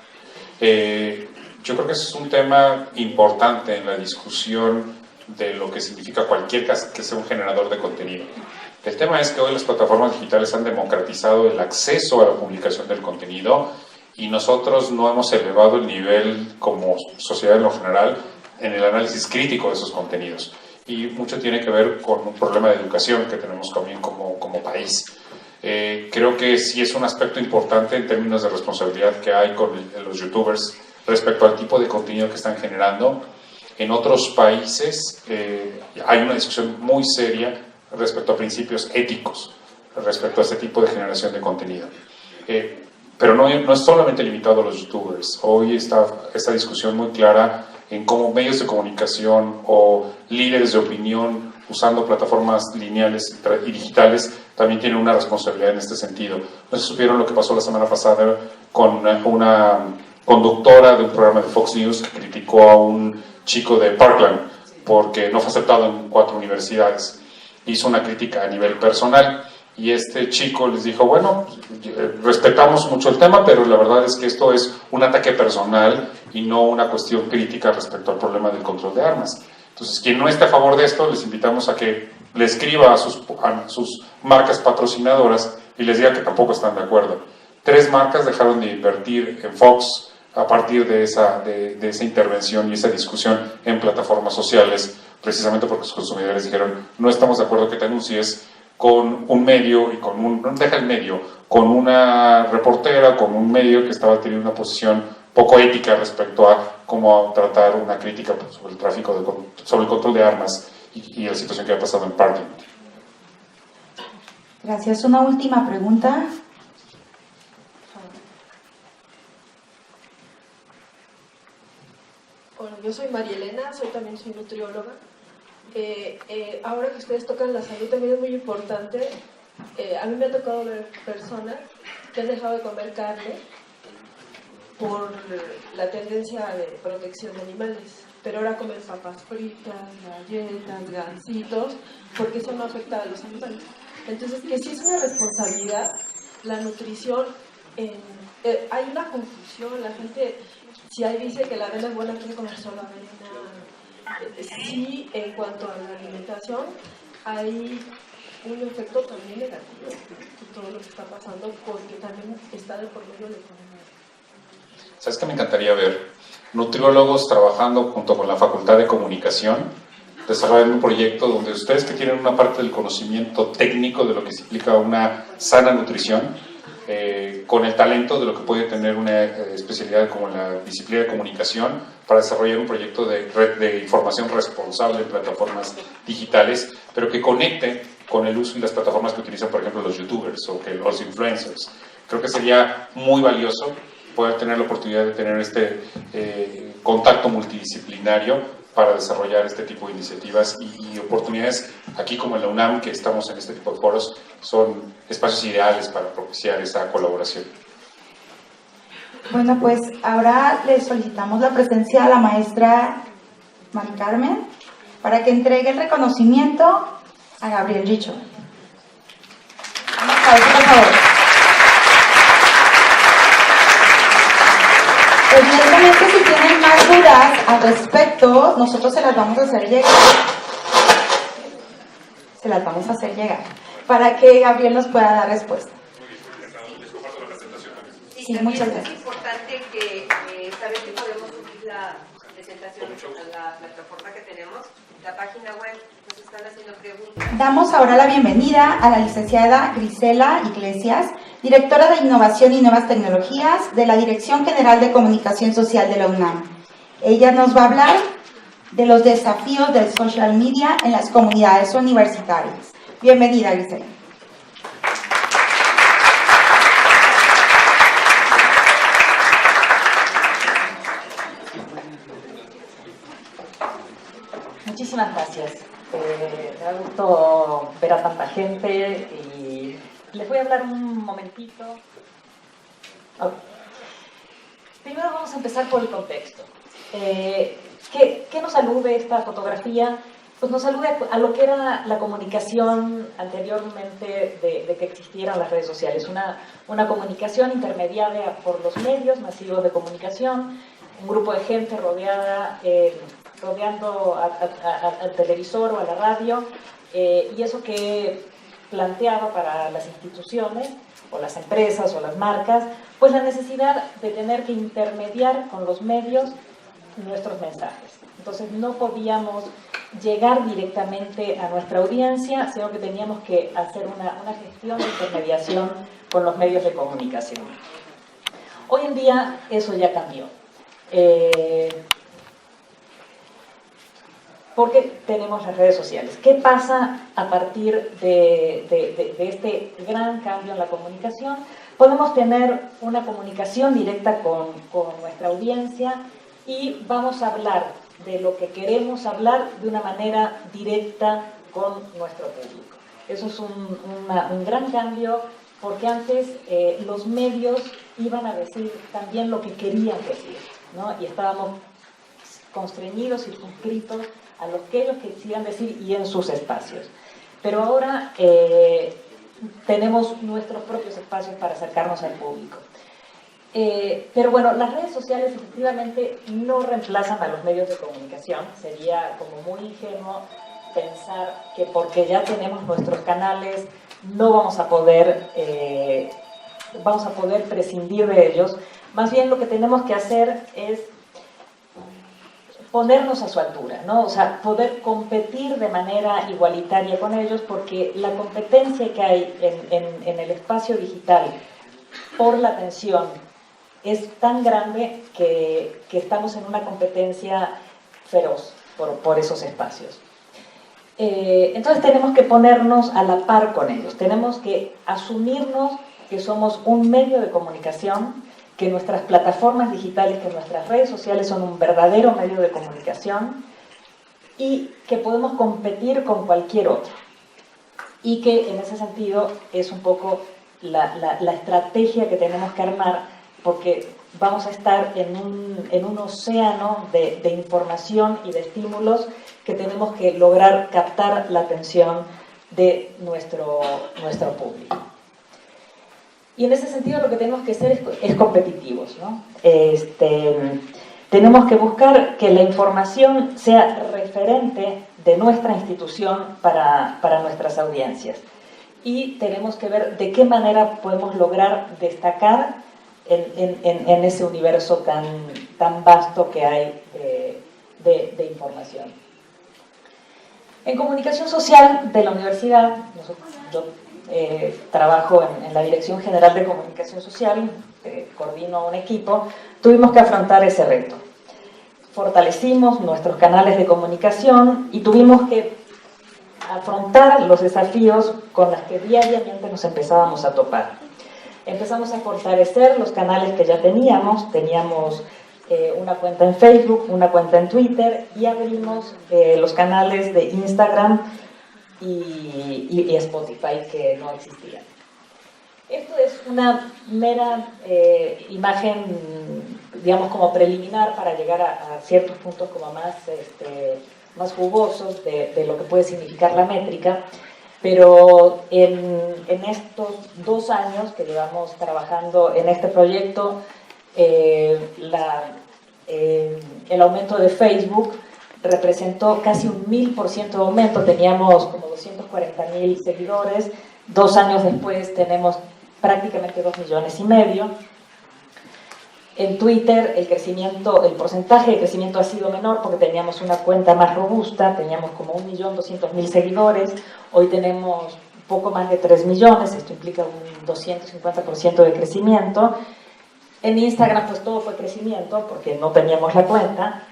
Yo creo que ese es un tema importante en la discusión de lo que significa cualquier que sea un generador de contenido. El tema es que hoy las plataformas digitales han democratizado el acceso a la publicación del contenido y nosotros no hemos elevado el nivel como sociedad en lo general en el análisis crítico de esos contenidos. Y mucho tiene que ver con un problema de educación que tenemos también como país. Creo que sí es un aspecto importante en términos de responsabilidad que hay con los youtubers respecto al tipo de contenido que están generando. En otros países hay una discusión muy seria respecto a principios éticos, respecto a este tipo de generación de contenido. Pero no es solamente limitado a los youtubers. Hoy está esta discusión muy clara en cómo medios de comunicación o líderes de opinión usando plataformas lineales y digitales también tienen una responsabilidad en este sentido. No sé si supieron lo que pasó la semana pasada con una conductora de un programa de Fox News que criticó a un chico de Parkland porque no fue aceptado en 4 universidades. Hizo una crítica a nivel personal y este chico les dijo, bueno, respetamos mucho el tema, pero la verdad es que esto es un ataque personal y no una cuestión crítica respecto al problema del control de armas. Entonces, quien no esté a favor de esto, les invitamos a que le escriba a sus marcas patrocinadoras y les diga que tampoco están de acuerdo. 3 marcas dejaron de invertir en Fox a partir de esa intervención y esa discusión en plataformas sociales, precisamente porque sus consumidores dijeron, no estamos de acuerdo que te anuncies con un medio y con con una reportera, con un medio que estaba teniendo una posición poco ética respecto a cómo tratar una crítica sobre el tráfico, sobre el control de armas y la situación que ha pasado en Parkland. Gracias. Una última pregunta. Hola, yo soy María Elena, también soy nutrióloga. Ahora que ustedes tocan la salud también es muy importante. A mí me ha tocado ver personas que han dejado de comer carne por la tendencia de protección de animales, pero ahora comen papas fritas, galletas, gansitos, porque eso no afecta a los animales. Entonces, que sí es una responsabilidad la nutrición. Hay una confusión, la gente, si ahí dice que la avena es buena, quiere comer solo avena. Sí, en cuanto a la alimentación, hay un efecto también negativo de todo lo que está pasando, porque también está de por medio la economía. ¿Sabes qué me encantaría ver? Nutriólogos trabajando junto con la Facultad de Comunicación, desarrollando un proyecto donde ustedes que tienen una parte del conocimiento técnico de lo que implica una sana nutrición, con el talento de lo que puede tener una especialidad como la disciplina de comunicación, para desarrollar un proyecto de red de información responsable en plataformas digitales, pero que conecte con el uso y las plataformas que utilizan, por ejemplo, los youtubers o los influencers. Creo que sería muy valioso poder tener la oportunidad de tener este contacto multidisciplinario para desarrollar este tipo de iniciativas y oportunidades, aquí como en la UNAM, que estamos en este tipo de foros, son espacios ideales para propiciar esa colaboración. Bueno, pues ahora le solicitamos la presencia a la maestra Mari Carmen para que entregue el reconocimiento a Gabriel Richo. Vamos a ver, por favor. Evidentemente, si tienen más dudas al respecto, nosotros se las vamos a hacer llegar. Se las vamos a hacer llegar para que Gabriel nos pueda dar respuesta. Sí, muchas gracias. Es importante que saber que podemos subir la presentación a la plataforma que tenemos, la página web, nos están haciendo preguntas. Damos ahora la bienvenida a la licenciada Grisela Iglesias, directora de Innovación y Nuevas Tecnologías de la Dirección General de Comunicación Social de la UNAM. Ella nos va a hablar de los desafíos del social media en las comunidades universitarias. Bienvenida, Grisela. Muchísimas gracias. Me da gusto ver a tanta gente y les voy a hablar un momentito. Okay. Primero vamos a empezar por el contexto. ¿Qué nos alude esta fotografía? Pues nos alude a lo que era la comunicación anteriormente de que existieran las redes sociales. Una comunicación intermediada por los medios masivos de comunicación, un grupo de gente rodeando al televisor o a la radio, y eso que planteaba para las instituciones o las empresas o las marcas, pues la necesidad de tener que intermediar con los medios nuestros mensajes. Entonces no podíamos llegar directamente a nuestra audiencia, sino que teníamos que hacer una gestión de intermediación con los medios de comunicación. Hoy en día eso ya cambió. Porque tenemos las redes sociales. ¿Qué pasa a partir de este gran cambio en la comunicación? Podemos tener una comunicación directa con nuestra audiencia y vamos a hablar de lo que queremos hablar de una manera directa con nuestro público. Eso es un gran cambio, porque antes los medios iban a decir también lo que querían decir, ¿no? Y estábamos constreñidos, circunscritos a lo que ellos quisieran decir y en sus espacios. Pero ahora tenemos nuestros propios espacios para acercarnos al público. Pero bueno, las redes sociales efectivamente no reemplazan a los medios de comunicación. Sería como muy ingenuo pensar que porque ya tenemos nuestros canales no vamos a poder prescindir de ellos. Más bien lo que tenemos que hacer es ponernos a su altura, ¿no? O sea, poder competir de manera igualitaria con ellos, porque la competencia que hay en el espacio digital por la atención es tan grande que estamos en una competencia feroz por esos espacios. Entonces tenemos que ponernos a la par con ellos, tenemos que asumirnos que somos un medio de comunicación, que nuestras plataformas digitales, que nuestras redes sociales son un verdadero medio de comunicación y que podemos competir con cualquier otro. Y que en ese sentido es un poco la estrategia que tenemos que armar, porque vamos a estar en un océano de información y de estímulos que tenemos que lograr captar la atención de nuestro público. Y en ese sentido lo que tenemos que ser es competitivos, ¿no? Tenemos que buscar que la información sea referente de nuestra institución para nuestras audiencias. Y tenemos que ver de qué manera podemos lograr destacar en ese universo tan vasto que hay de información. En comunicación social de la universidad, yo trabajo en la Dirección General de Comunicación Social, coordino un equipo, tuvimos que afrontar ese reto. Fortalecimos nuestros canales de comunicación y tuvimos que afrontar los desafíos con los que diariamente nos empezábamos a topar. Empezamos a fortalecer los canales que ya teníamos una cuenta en Facebook, una cuenta en Twitter y abrimos los canales de Instagram y Spotify que no existían. Esto es una mera imagen, digamos, como preliminar para llegar a ciertos puntos como más jugosos de lo que puede significar la métrica, pero en estos 2 años que llevamos trabajando en este proyecto, el aumento de Facebook representó casi un 1000% de aumento. Teníamos como 240.000 seguidores. 2 años después tenemos prácticamente 2,5 millones. En Twitter el porcentaje de crecimiento ha sido menor porque teníamos una cuenta más robusta, teníamos como 1.200.000 seguidores, hoy tenemos poco más de 3 millones, esto implica un 250% de crecimiento. En Instagram pues todo fue crecimiento porque no teníamos la cuenta,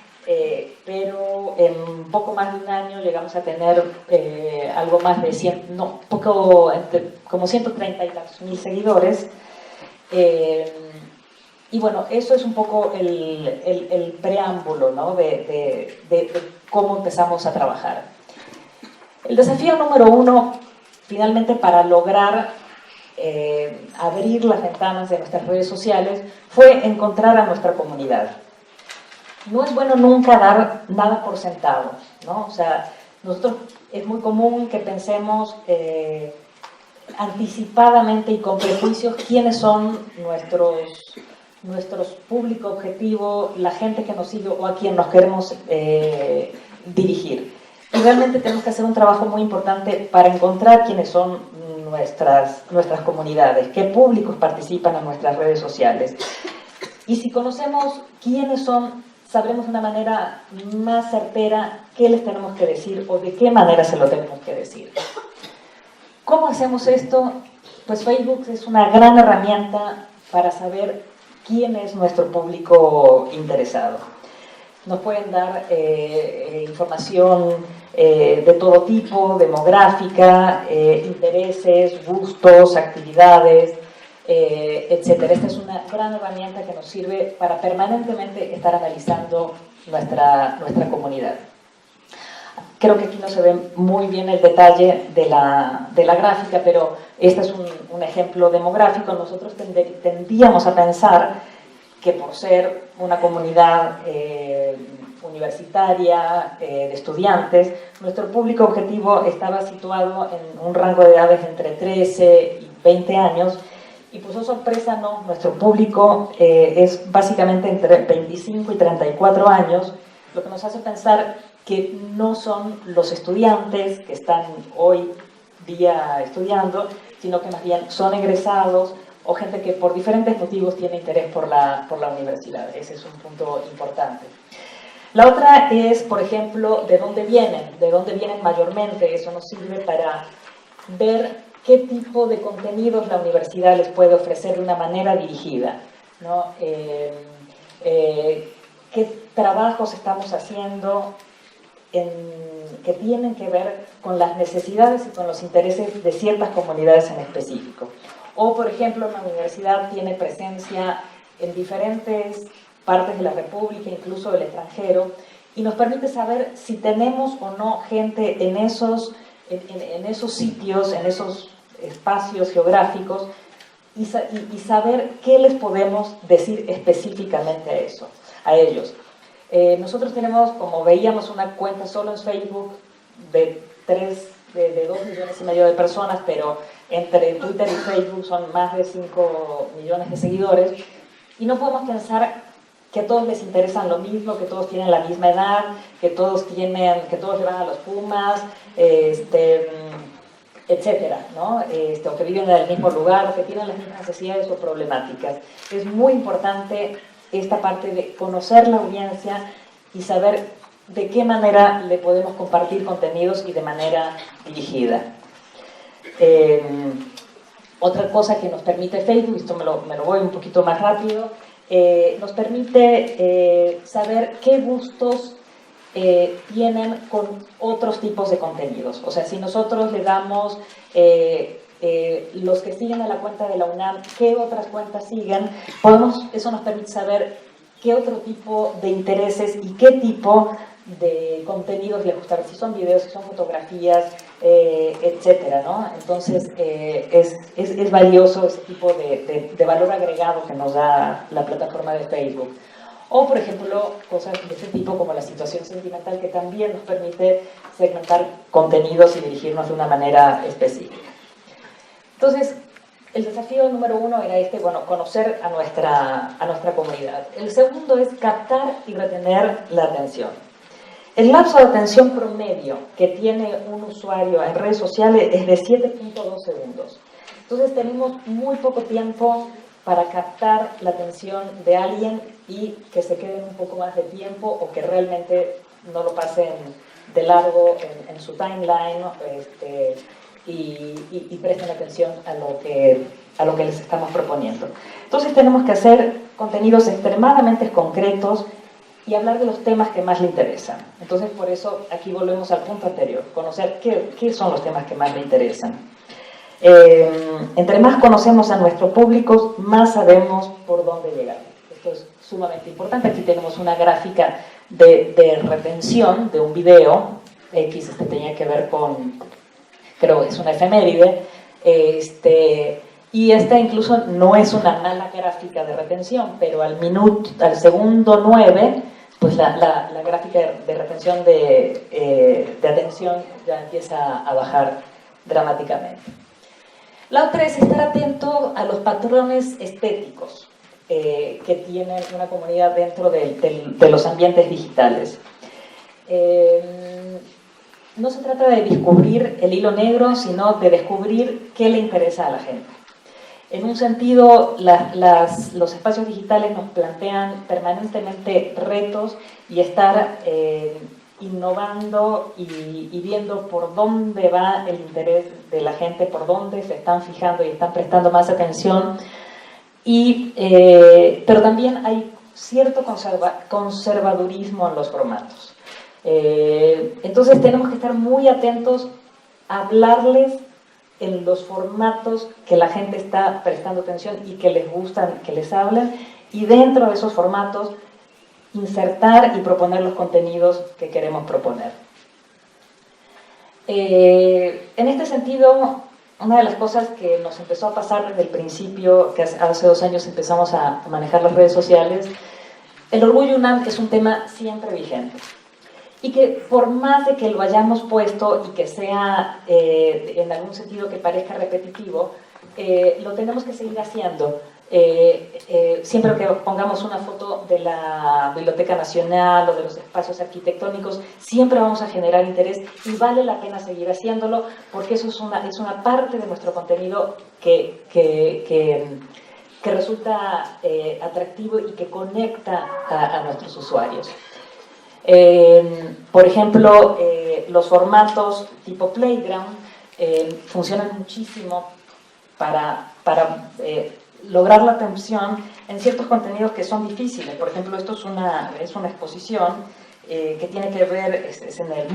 pero en poco más de un año llegamos a tener algo más de como 130.000 seguidores. Y bueno, eso es un poco el preámbulo, ¿no? de cómo empezamos a trabajar. El desafío número 1, finalmente, para lograr abrir las ventanas de nuestras redes sociales, fue encontrar a nuestra comunidad. No es bueno nunca dar nada por sentado, ¿no? O sea, nosotros es muy común que pensemos anticipadamente y con prejuicios quiénes son nuestros público objetivo, la gente que nos sigue o a quien nos queremos dirigir. Y realmente tenemos que hacer un trabajo muy importante para encontrar quiénes son nuestras comunidades, qué públicos participan en nuestras redes sociales. Y si conocemos quiénes son, sabremos de una manera más certera qué les tenemos que decir o de qué manera se lo tenemos que decir. ¿Cómo hacemos esto? Pues Facebook es una gran herramienta para saber quién es nuestro público interesado. Nos pueden dar información de todo tipo, demográfica, intereses, gustos, actividades, etc. Esta es una gran herramienta que nos sirve para permanentemente estar analizando nuestra comunidad. Creo que aquí no se ve muy bien el detalle de la gráfica, pero este es un ejemplo demográfico. Nosotros tendíamos a pensar que por ser una comunidad universitaria, de estudiantes, nuestro público objetivo estaba situado en un rango de edades entre 13 y 20 años, y pues, oh sorpresa, no, nuestro público es básicamente entre 25 y 34 años, lo que nos hace pensar que no son los estudiantes que están hoy día estudiando, sino que más bien son egresados o gente que por diferentes motivos tiene interés por la universidad. Ese es un punto importante. La otra es, por ejemplo, de dónde vienen mayormente. Eso nos sirve para ver qué tipo de contenidos la universidad les puede ofrecer de una manera dirigida, ¿no? Qué trabajos estamos haciendo que tienen que ver con las necesidades y con los intereses de ciertas comunidades en específico. O, por ejemplo, la universidad tiene presencia en diferentes partes de la República, incluso del extranjero, y nos permite saber si tenemos o no gente en esos sitios, en esos espacios geográficos, y saber qué les podemos decir específicamente a ellos. Nosotros tenemos, como veíamos, una cuenta solo en Facebook de 2,5 millones de personas, pero entre Twitter y Facebook son más de 5 millones de seguidores, y no podemos pensar que a todos les interesan lo mismo, que todos tienen la misma edad, que todos le van a los Pumas, etcétera, ¿no? O que viven en el mismo lugar, o que tienen las mismas necesidades o problemáticas. Es muy importante esta parte de conocer la audiencia y saber de qué manera le podemos compartir contenidos y de manera dirigida. Otra cosa que nos permite Facebook, esto me lo voy un poquito más rápido, nos permite saber qué gustos tienen con otros tipos de contenidos. O sea, si nosotros le damos los que siguen a la cuenta de la UNAM, qué otras cuentas siguen, eso nos permite saber qué otro tipo de intereses y qué tipo de contenidos les gusta ver, si son videos, si son fotografías, etcétera, ¿no? Entonces, es valioso ese tipo de valor agregado que nos da la plataforma de Facebook. O, por ejemplo, cosas de ese tipo como la situación sentimental, que también nos permite segmentar contenidos y dirigirnos de una manera específica. Entonces, el desafío número 1 era bueno, conocer a nuestra comunidad. El segundo es captar y retener la atención. El lapso de atención promedio que tiene un usuario en redes sociales es de 7.2 segundos. Entonces tenemos muy poco tiempo para captar la atención de alguien y que se queden un poco más de tiempo o que realmente no lo pasen de largo en su timeline, y presten atención a lo que les estamos proponiendo. Entonces tenemos que hacer contenidos extremadamente concretos y hablar de los temas que más le interesan. Entonces, por eso, aquí volvemos al punto anterior, conocer qué son los temas que más le interesan. Entre más conocemos a nuestro público, más sabemos por dónde llegar. Esto es sumamente importante. Aquí tenemos una gráfica de retención de un video. X tenía que ver con, creo que es una efeméride, y esta incluso no es una mala gráfica de retención, pero al segundo 9, pues la gráfica de retención de atención ya empieza a bajar dramáticamente. La otra es estar atento a los patrones estéticos que tiene una comunidad dentro de los ambientes digitales. No se trata de descubrir el hilo negro, sino de descubrir qué le interesa a la gente. En un sentido, los espacios digitales nos plantean permanentemente retos y estar innovando y viendo por dónde va el interés de la gente, por dónde se están fijando y están prestando más atención. Pero también hay cierto conservadurismo en los formatos. Entonces tenemos que estar muy atentos a hablarles en los formatos que la gente está prestando atención y que les gustan, que les hablan, y dentro de esos formatos insertar y proponer los contenidos que queremos proponer. En este sentido, una de las cosas que nos empezó a pasar desde el principio, que hace 2 años empezamos a manejar las redes sociales, el orgullo UNAM es un tema siempre vigente. Y que por más de que lo hayamos puesto y que sea en algún sentido que parezca repetitivo, lo tenemos que seguir haciendo. Siempre que pongamos una foto de la Biblioteca Nacional o de los espacios arquitectónicos, siempre vamos a generar interés y vale la pena seguir haciéndolo, porque eso es una parte de nuestro contenido que resulta atractivo y que conecta a nuestros usuarios. Por ejemplo, los formatos tipo Playground funcionan muchísimo para lograr la atención en ciertos contenidos que son difíciles. Por ejemplo, esto es una exposición que tiene que ver, es en el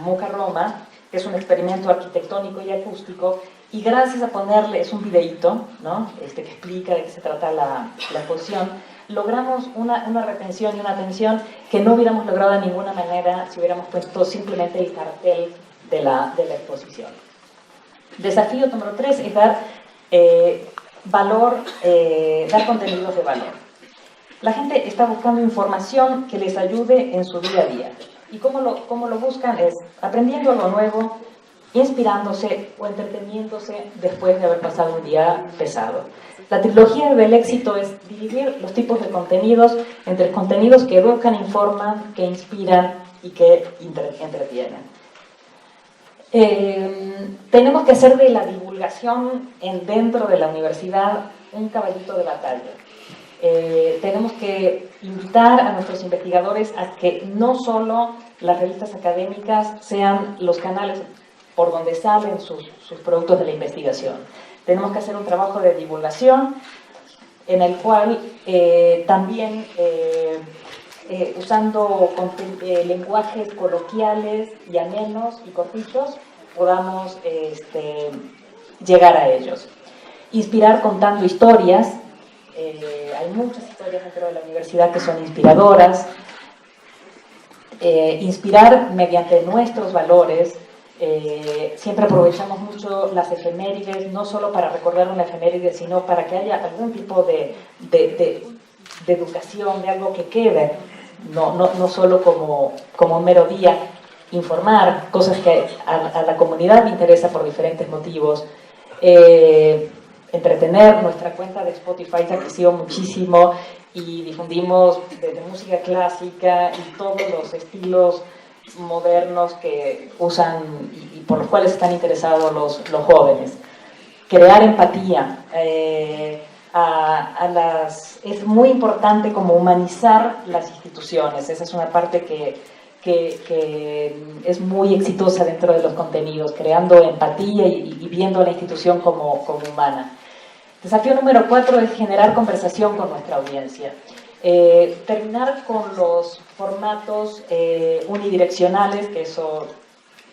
MUCA Roma, que es un experimento arquitectónico y acústico, y gracias a ponerle, es un videíto, ¿no? Que explica de qué se trata la exposición, logramos una retención y una atención que no hubiéramos logrado de ninguna manera si hubiéramos puesto simplemente el cartel de la exposición. Desafío número 3 es dar dar contenidos de valor. La gente está buscando información que les ayude en su día a día. ¿Y cómo lo buscan? Es aprendiendo algo nuevo, inspirándose o entreteniéndose después de haber pasado un día pesado. La trilogía del éxito es dividir los tipos de contenidos entre contenidos que educan, informan, que inspiran y que entretienen. Tenemos que hacer de la divulgación dentro de la universidad un caballito de batalla. Tenemos que invitar a nuestros investigadores a que no solo las revistas académicas sean los canales por donde salen sus productos de la investigación. Tenemos que hacer un trabajo de divulgación en el cual también usando lenguajes coloquiales y amenos y cortitos podamos llegar a ellos. Inspirar contando historias, Hay muchas historias dentro de la universidad que son inspiradoras. Inspirar mediante nuestros valores. Siempre aprovechamos mucho las efemérides, no solo para recordar una efeméride, sino para que haya algún tipo de educación, de algo que quede, no solo como un mero día. Informar cosas que a la comunidad le interesa por diferentes motivos. Entretener. Nuestra cuenta de Spotify ha crecido muchísimo y difundimos desde música clásica y todos los estilos modernos que usan y por los cuales están interesados los jóvenes. Crear empatía. Es muy importante como humanizar las instituciones. Esa es una parte que es muy exitosa dentro de los contenidos, creando empatía y viendo a la institución como humana. Desafío número 4 es generar conversación con nuestra audiencia. Terminar con los formatos unidireccionales, que eso,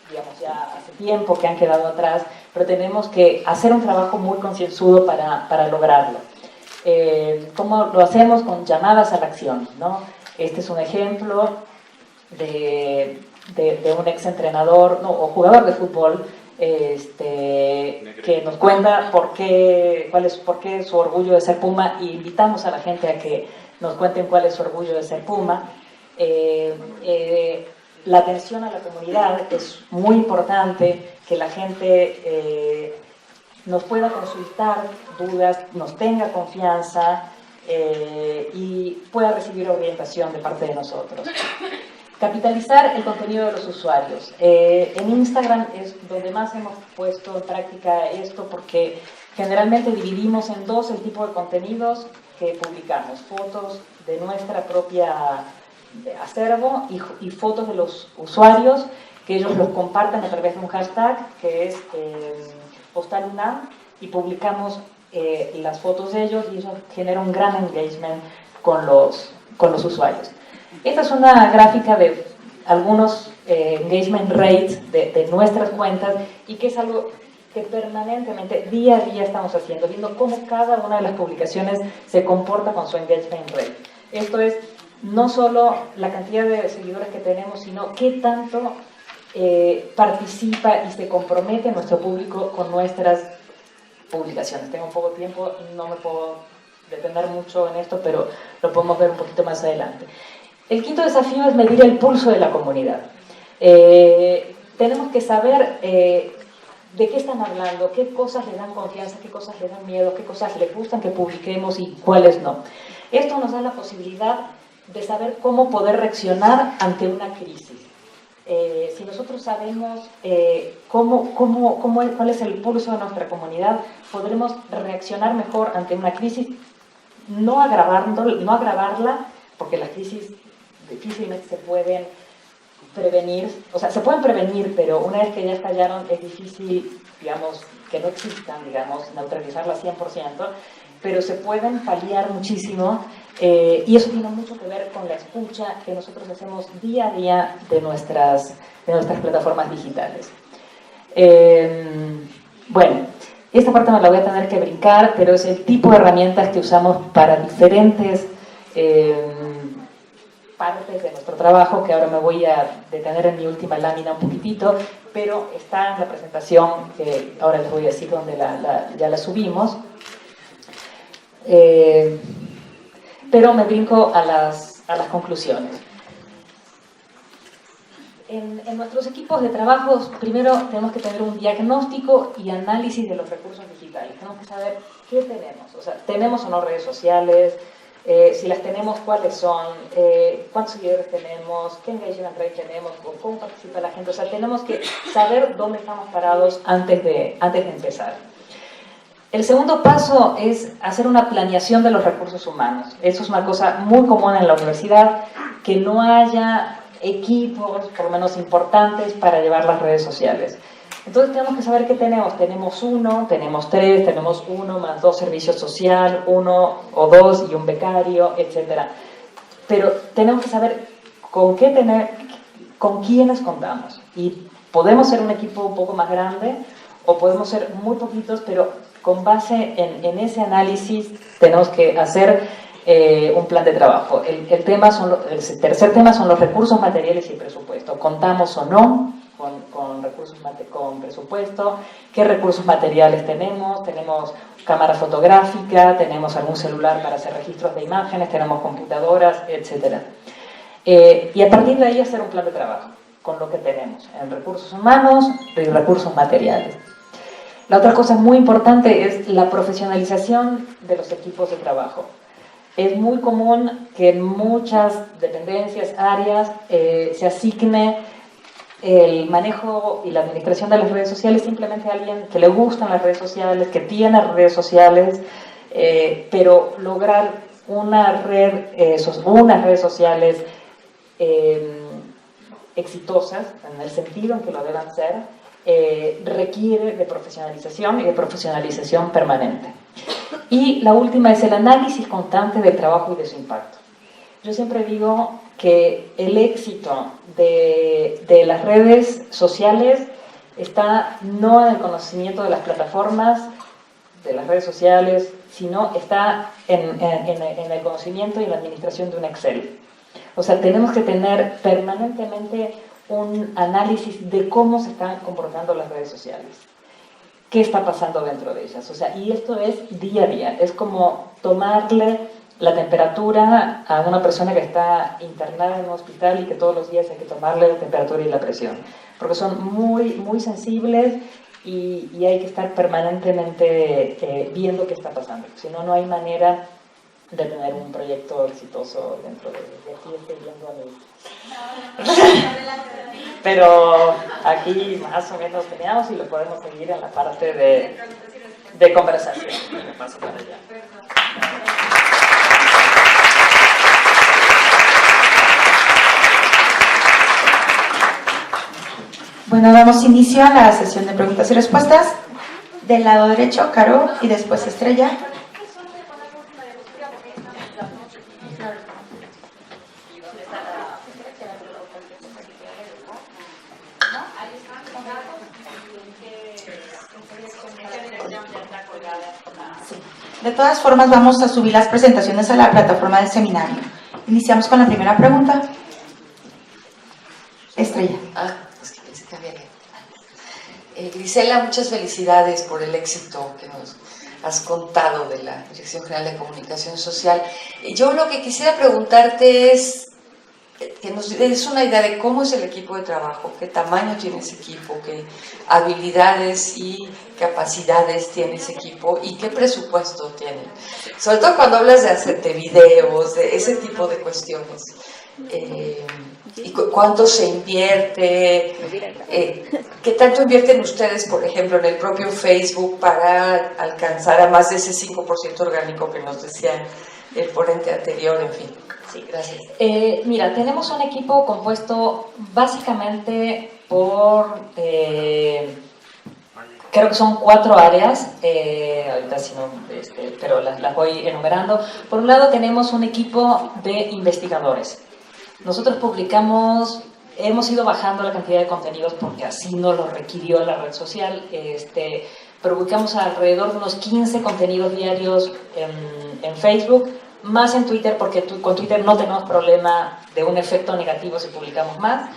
digamos, ya hace tiempo que han quedado atrás, pero tenemos que hacer un trabajo muy concienzudo para lograrlo. ¿Cómo lo hacemos? Con llamadas a la acción, ¿no? Este es un ejemplo de un ex entrenador o jugador de fútbol que nos cuenta por qué su orgullo de ser Puma, y invitamos a la gente a que nos cuenten cuál es su orgullo de ser Puma. La atención a la comunidad es muy importante, que la gente nos pueda consultar dudas, nos tenga confianza y pueda recibir orientación de parte de nosotros. Capitalizar el contenido de los usuarios. En Instagram es donde más hemos puesto en práctica esto, porque generalmente dividimos en dos el tipo de contenidos que publicamos: fotos de nuestra propia acervo y fotos de los usuarios, que ellos los comparten a través de un hashtag que es Postal UNAM, y publicamos las fotos de ellos, y eso genera un gran engagement con los usuarios. Esta es una gráfica de algunos engagement rates de nuestras cuentas, y que es algo que permanentemente, día a día, estamos haciendo, viendo cómo cada una de las publicaciones se comporta con su engagement rate. Esto es no solo la cantidad de seguidores que tenemos, sino qué tanto participa y se compromete nuestro público con nuestras publicaciones. Tengo poco tiempo, no me puedo detener mucho en esto, pero lo podemos ver un poquito más adelante. El quinto desafío es medir el pulso de la comunidad. Tenemos que saber de qué están hablando, qué cosas les dan confianza, qué cosas les dan miedo, qué cosas les gustan que publiquemos y cuáles no. Esto nos da la posibilidad de saber cómo poder reaccionar ante una crisis. Si nosotros sabemos cuál es el pulso de nuestra comunidad, podremos reaccionar mejor ante una crisis, no agravarla, porque las crisis difícilmente se pueden prevenir, o sea, se pueden prevenir, pero una vez que ya estallaron es difícil, digamos, que no existan, digamos, neutralizarlas 100%, pero se pueden paliar muchísimo, y eso tiene mucho que ver con la escucha que nosotros hacemos día a día de nuestras plataformas digitales. Bueno, esta parte me la voy a tener que brincar, pero es el tipo de herramientas que usamos para diferentes partes de nuestro trabajo, que ahora me voy a detener en mi última lámina un poquitito, pero está en la presentación que ahora les voy a decir donde ya la subimos. Pero me brinco a las conclusiones. En nuestros equipos de trabajo, primero tenemos que tener un diagnóstico y análisis de los recursos digitales. Tenemos que saber qué tenemos, o sea, tenemos o no redes sociales, si las tenemos, cuáles son, cuántos seguidores tenemos, qué engagement rate tenemos, cómo participa la gente. O sea, tenemos que saber dónde estamos parados antes de empezar. El segundo paso es hacer una planeación de los recursos humanos. Eso es una cosa muy común en la universidad, que no haya equipos, por lo menos importantes, para llevar las redes sociales. Entonces tenemos que saber qué tenemos. Tenemos uno, tenemos tres, tenemos uno más dos servicios social, uno o dos y un becario, etc. Pero tenemos que saber con quiénes contamos. Y podemos ser un equipo un poco más grande o podemos ser muy poquitos, pero con base en ese análisis tenemos que hacer un plan de trabajo. El tercer tema son los recursos materiales y presupuesto. ¿Contamos o no con presupuesto? ¿Qué recursos materiales tenemos? Tenemos cámara fotográfica, tenemos algún celular para hacer registros de imágenes, tenemos computadoras, etc. Y a partir de ahí hacer un plan de trabajo con lo que tenemos en recursos humanos y recursos materiales. La otra cosa muy importante es la profesionalización de los equipos de trabajo. Es muy común que en muchas dependencias, áreas, se asigne el manejo y la administración de las redes sociales simplemente a alguien que le gustan las redes sociales, que tiene redes sociales, pero lograr unas redes sociales exitosas, en el sentido en que lo deban ser, requiere de profesionalización y de profesionalización permanente. Y la última es el análisis constante del trabajo y de su impacto. Yo siempre digo que el éxito de las redes sociales está no en el conocimiento de las plataformas, de las redes sociales, sino está en el conocimiento y en la administración de un Excel. O sea, tenemos que tener permanentemente un análisis de cómo se están comportando las redes sociales. ¿Qué está pasando dentro de ellas? O sea, y esto es día a día. Es como tomarle la temperatura a una persona que está internada en un hospital y que todos los días hay que tomarle la temperatura y la presión. Porque son muy, muy sensibles y hay que estar permanentemente viendo qué está pasando. Si no, no hay manera de tener un proyecto exitoso dentro de aquí. Estoy viendo a mí. Pero aquí más o menos teníamos y lo podemos seguir en la parte de conversación. Me paso para allá. Bueno, damos inicio a la sesión de preguntas y respuestas. Del lado derecho, Caro, y después Estrella. De todas formas, vamos a subir las presentaciones a la plataforma del seminario. Iniciamos con la primera pregunta. Estrella. Es que pensé que había Grisela, muchas felicidades por el éxito que nos has contado de la Dirección General de Comunicación Social. Yo lo que quisiera preguntarte es que nos des una idea de cómo es el equipo de trabajo, qué tamaño tiene ese equipo, qué habilidades y capacidades tiene ese equipo y qué presupuesto tiene. Sobre todo cuando hablas de hacerte videos, de ese tipo de cuestiones. ¿Y cuánto se invierte? ¿Qué tanto invierten ustedes, por ejemplo, en el propio Facebook para alcanzar a más de ese 5% orgánico que nos decía el ponente anterior? En fin. Sí, gracias. Mira, tenemos un equipo compuesto básicamente por, creo que son 4 áreas, ahorita si no, pero las voy enumerando. Por un lado tenemos un equipo de investigadores. Nosotros hemos ido bajando la cantidad de contenidos porque así nos lo requirió la red social, pero publicamos alrededor de unos 15 contenidos diarios en Facebook, más en Twitter, porque con Twitter no tenemos problema de un efecto negativo si publicamos más,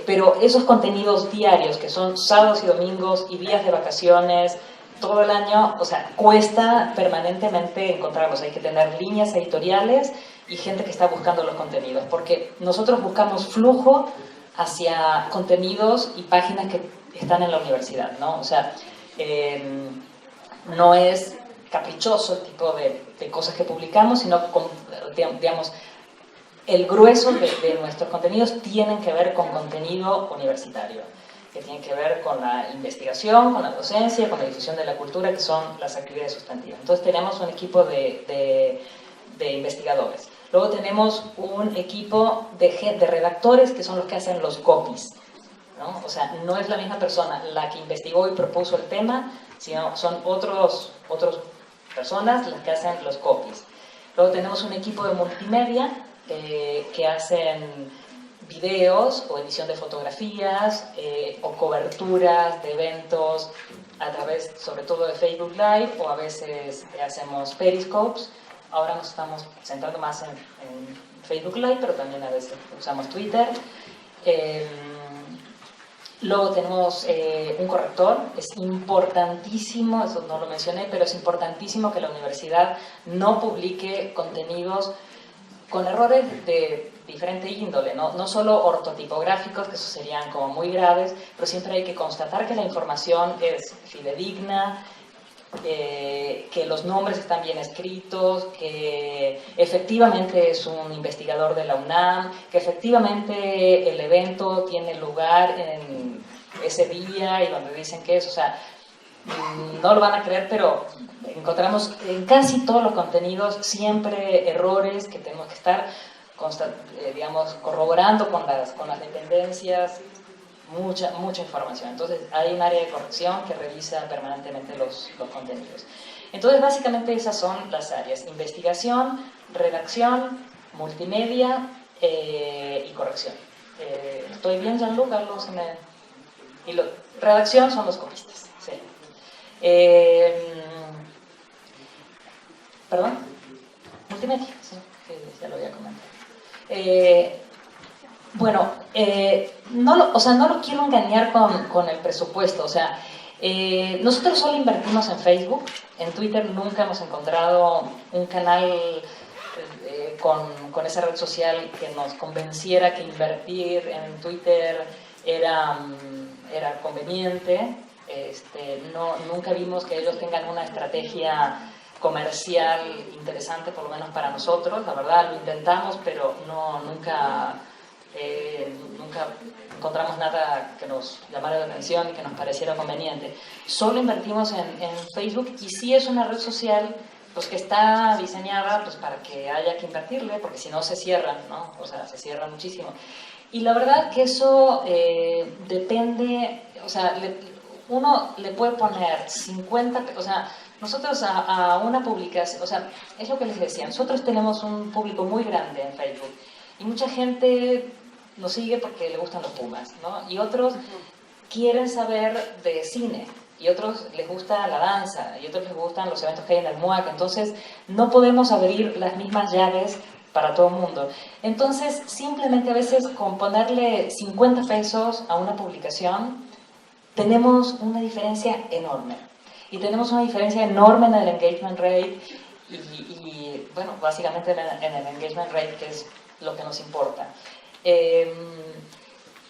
pero esos contenidos diarios, que son sábados y domingos y días de vacaciones, todo el año, o sea, cuesta permanentemente encontrarlos. Hay que tener líneas editoriales y gente que está buscando los contenidos, porque nosotros buscamos flujo hacia contenidos y páginas que están en la universidad, ¿no? O sea, no es caprichoso el tipo de cosas que publicamos, sino, digamos, el grueso de nuestros contenidos tienen que ver con contenido universitario, que tiene que ver con la investigación, con la docencia, con la difusión de la cultura, que son las actividades sustantivas. Entonces tenemos un equipo de investigadores. Luego tenemos un equipo de redactores, que son los que hacen los copies, ¿no? O sea, no es la misma persona la que investigó y propuso el tema, sino son otras personas las que hacen los copies. Luego tenemos un equipo de multimedia que hacen videos o edición de fotografías o coberturas de eventos a través sobre todo de Facebook Live, o a veces hacemos Periscopes. Ahora nos estamos centrando más en Facebook Live, pero también a veces usamos Twitter. Luego tenemos un corrector. Es importantísimo, eso no lo mencioné, pero es importantísimo que la universidad no publique contenidos con errores de diferente índole, no solo ortotipográficos, que eso serían como muy graves, pero siempre hay que constatar que la información es fidedigna, que los nombres están bien escritos, que efectivamente es un investigador de la UNAM, que efectivamente el evento tiene lugar en ese día y donde dicen que es, o sea, no lo van a creer, pero encontramos en casi todos los contenidos siempre errores que tenemos que estar digamos, corroborando con las dependencias, mucha información. Entonces hay un área de corrección que revisa permanentemente los contenidos. Entonces básicamente esas son las áreas: investigación, redacción, multimedia y corrección. ¿Estoy bien, Jean-Luc? Algo se me... redacción son los copistas. Sí. ¿Perdón? Multimedia, sí, ya lo había comentado. Bueno, no lo quiero engañar con el presupuesto, o sea, nosotros solo invertimos en Facebook. En Twitter nunca hemos encontrado un canal con esa red social que nos convenciera que invertir en Twitter era conveniente. Nunca vimos que ellos tengan una estrategia comercial interesante, por lo menos para nosotros. La verdad, lo intentamos, pero nunca encontramos nada que nos llamara la atención y que nos pareciera conveniente. Solo invertimos en Facebook, y sí es una red social pues que está diseñada pues para que haya que invertirle, porque si no se cierran, ¿no? O sea, se cierran muchísimo. Y la verdad que eso depende, o sea, uno le puede poner 50, o sea, nosotros a una publicación, o sea, es lo que les decía, nosotros tenemos un público muy grande en Facebook y mucha gente nos sigue porque le gustan los Pumas, ¿no? Y otros quieren saber de cine, y otros les gusta la danza, y otros les gustan los eventos que hay en el MUAC. Entonces no podemos abrir las mismas llaves para todo el mundo. Entonces simplemente a veces con ponerle 50 pesos a una publicación tenemos una diferencia enorme. Y tenemos una diferencia enorme en el engagement rate y bueno, básicamente en el engagement rate, que es lo que nos importa.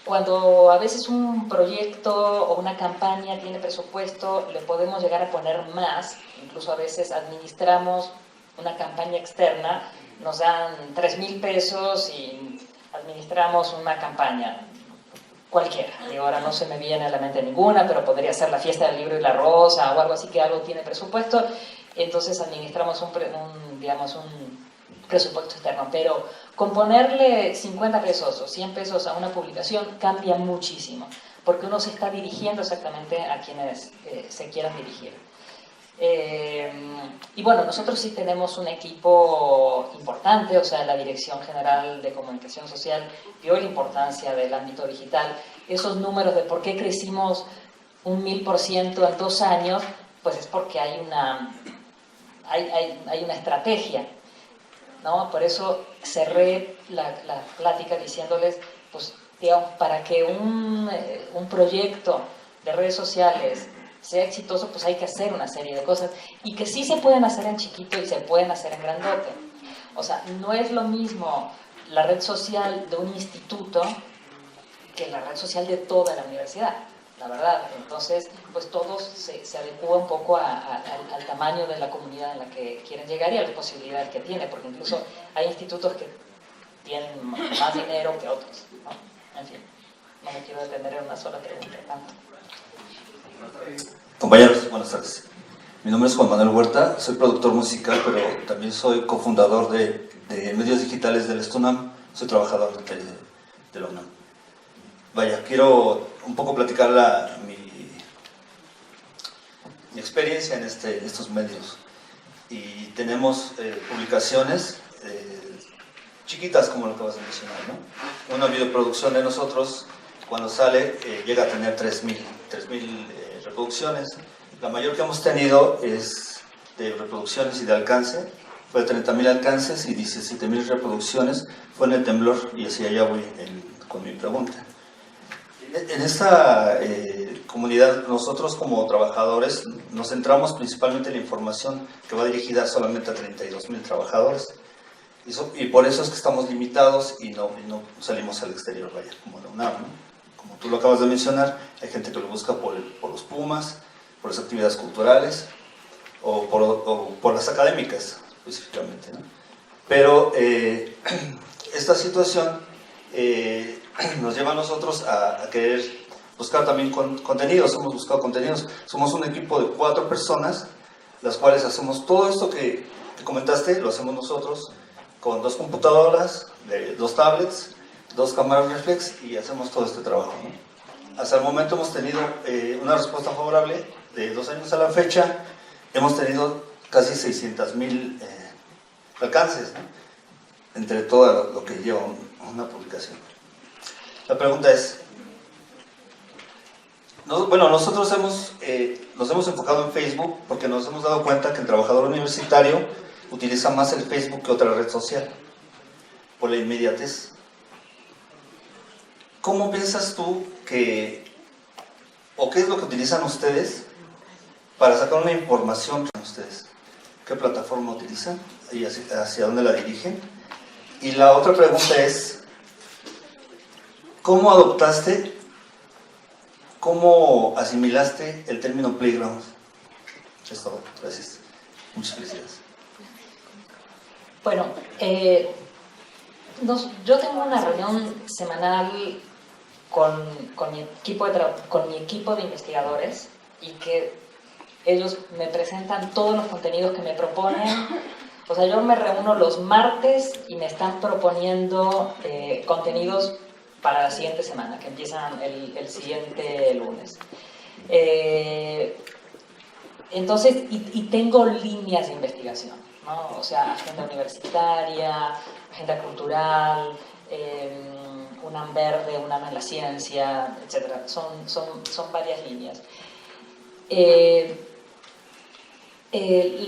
Cuando a veces un proyecto o una campaña tiene presupuesto, le podemos llegar a poner más. Incluso a veces administramos una campaña externa, nos dan 3,000 pesos y administramos una campaña cualquiera. Y ahora no se me viene a la mente ninguna, pero podría ser la fiesta del libro y la rosa o algo así, que algo tiene presupuesto. Entonces administramos un presupuesto externo. Pero con ponerle 50 pesos o 100 pesos a una publicación cambia muchísimo, porque uno se está dirigiendo exactamente a quienes se quieran dirigir. Y bueno, nosotros sí tenemos un equipo importante, o sea, la Dirección General de Comunicación Social vio la importancia del ámbito digital. Esos números de por qué crecimos un 1000% en 2 años, pues es porque hay una estrategia, ¿no? Por eso cerré la plática diciéndoles, pues, digamos, para que un proyecto de redes sociales sea exitoso, pues hay que hacer una serie de cosas, y que sí se pueden hacer en chiquito y se pueden hacer en grandote. O sea, no es lo mismo la red social de un instituto que la red social de toda la universidad, la verdad. Entonces, pues todo se adecua un poco al tamaño de la comunidad en la que quieren llegar y a las posibilidades que tiene, porque incluso hay institutos que tienen más dinero que otros, ¿no? En fin, no me quiero detener en una sola pregunta tanto. Compañeros, buenas tardes. Mi nombre es Juan Manuel Huerta, soy productor musical, pero también soy cofundador de medios digitales del STUNAM, soy trabajador de la UNAM. Vaya, quiero un poco platicar mi experiencia en estos medios. Y tenemos publicaciones chiquitas como lo que vas a mencionar, ¿no? Una videoproducción de nosotros, cuando sale, llega a tener 3.000 reproducciones. La mayor que hemos tenido es de reproducciones y de alcance, fue de 30.000 alcances y 17.000 reproducciones, fue en el temblor, y así allá voy con mi pregunta. En esta comunidad, nosotros como trabajadores nos centramos principalmente en la información que va dirigida solamente a 32.000 trabajadores, y por eso es que estamos limitados y no salimos al exterior, vaya, como la UNAM, ¿no? Como tú lo acabas de mencionar, hay gente que lo busca por los Pumas, por las actividades culturales o por las académicas específicamente, ¿no? Pero esta situación nos lleva a nosotros a querer buscar también contenidos. Hemos buscado contenidos. Somos un equipo de 4 personas, las cuales hacemos todo esto que comentaste, lo hacemos nosotros con 2 computadoras, 2 tablets, 2 cámaras reflex, y hacemos todo este trabajo, ¿no? Hasta el momento hemos tenido una respuesta favorable. De 2 años a la fecha hemos tenido casi 600.000 alcances, ¿no? Entre todo lo que lleva una publicación. La pregunta es, nosotros nos hemos enfocado en Facebook porque nos hemos dado cuenta que el trabajador universitario utiliza más el Facebook que otra red social, por la inmediatez. ¿Cómo piensas tú o qué es lo que utilizan ustedes para sacar una información para ustedes? ¿Qué plataforma utilizan y hacia dónde la dirigen? Y la otra pregunta es, ¿cómo asimilaste el término playground? Es todo, gracias. Muchas felicidades. Bueno, yo tengo una reunión semanal con mi equipo de investigadores, y que ellos me presentan todos los contenidos que me proponen. O sea, yo me reúno los martes y me están proponiendo contenidos para la siguiente semana, que empiezan el siguiente lunes. Entonces, y tengo líneas de investigación, ¿no? O sea, agenda universitaria, agenda cultural, UNAM Verde, UNAM en la ciencia, etc. Son varias líneas.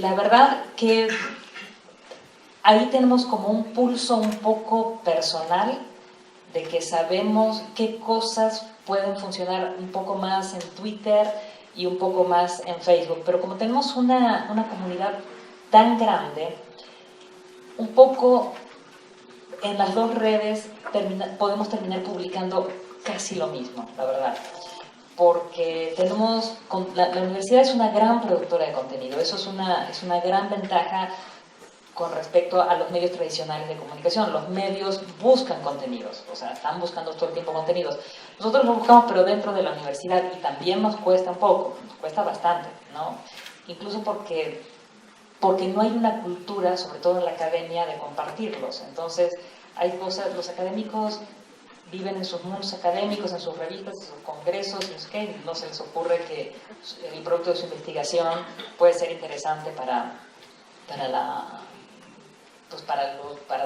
La verdad que ahí tenemos como un pulso un poco personal de que sabemos qué cosas pueden funcionar un poco más en Twitter y un poco más en Facebook, pero como tenemos una comunidad tan grande, un poco en las 2 redes podemos terminar publicando casi lo mismo, la verdad. Porque la universidad es una gran productora de contenido, eso es una gran ventaja con respecto a los medios tradicionales de comunicación. Los medios buscan contenidos, o sea, están buscando todo el tiempo contenidos. Nosotros los buscamos, pero dentro de la universidad, y también nos cuesta un poco, nos cuesta bastante, ¿no? Incluso porque no hay una cultura, sobre todo en la academia, de compartirlos. Entonces, hay cosas, los académicos viven en sus mundos académicos, en sus revistas, en sus congresos, y no se les ocurre que el producto de su investigación puede ser interesante para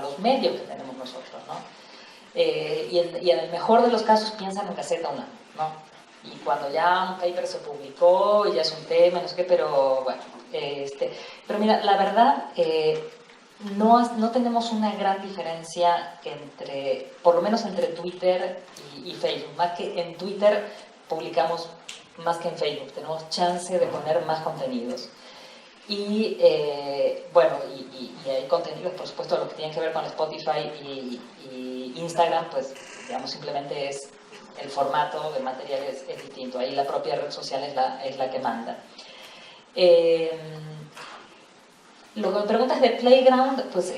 los medios que tenemos nosotros, ¿no? Y en el mejor de los casos piensan en Gaceta UNAM, ¿no? Y cuando ya un paper se publicó y ya es un tema, no sé qué, pero bueno, pero mira, la verdad, no tenemos una gran diferencia por lo menos entre Twitter y Facebook. Más que en Twitter publicamos más que en Facebook, tenemos chance de poner más contenidos. Y bueno, y hay contenidos, por supuesto, lo que tiene que ver con Spotify y Instagram, pues digamos simplemente es el formato de materiales es distinto. Ahí la propia red social es la que manda. Lo que me preguntas de Playground, pues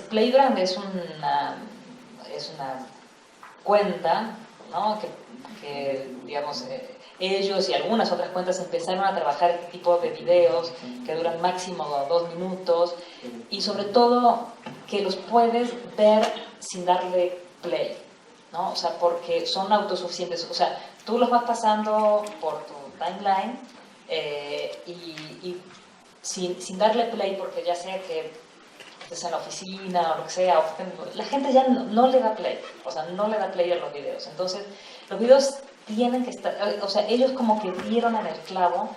Playground es una cuenta, ¿no? que digamos, ellos y algunas otras cuentas empezaron a trabajar este tipo de videos que duran máximo 2 minutos, y sobre todo que los puedes ver sin darle play, ¿no? O sea, porque son autosuficientes. O sea, tú los vas pasando por tu timeline y sin darle play, porque ya sea que estés en la oficina o lo que sea, la gente ya no le da play, o sea, no le da play a los videos. Entonces, los videos tienen que estar, o sea, ellos como que dieron en el clavo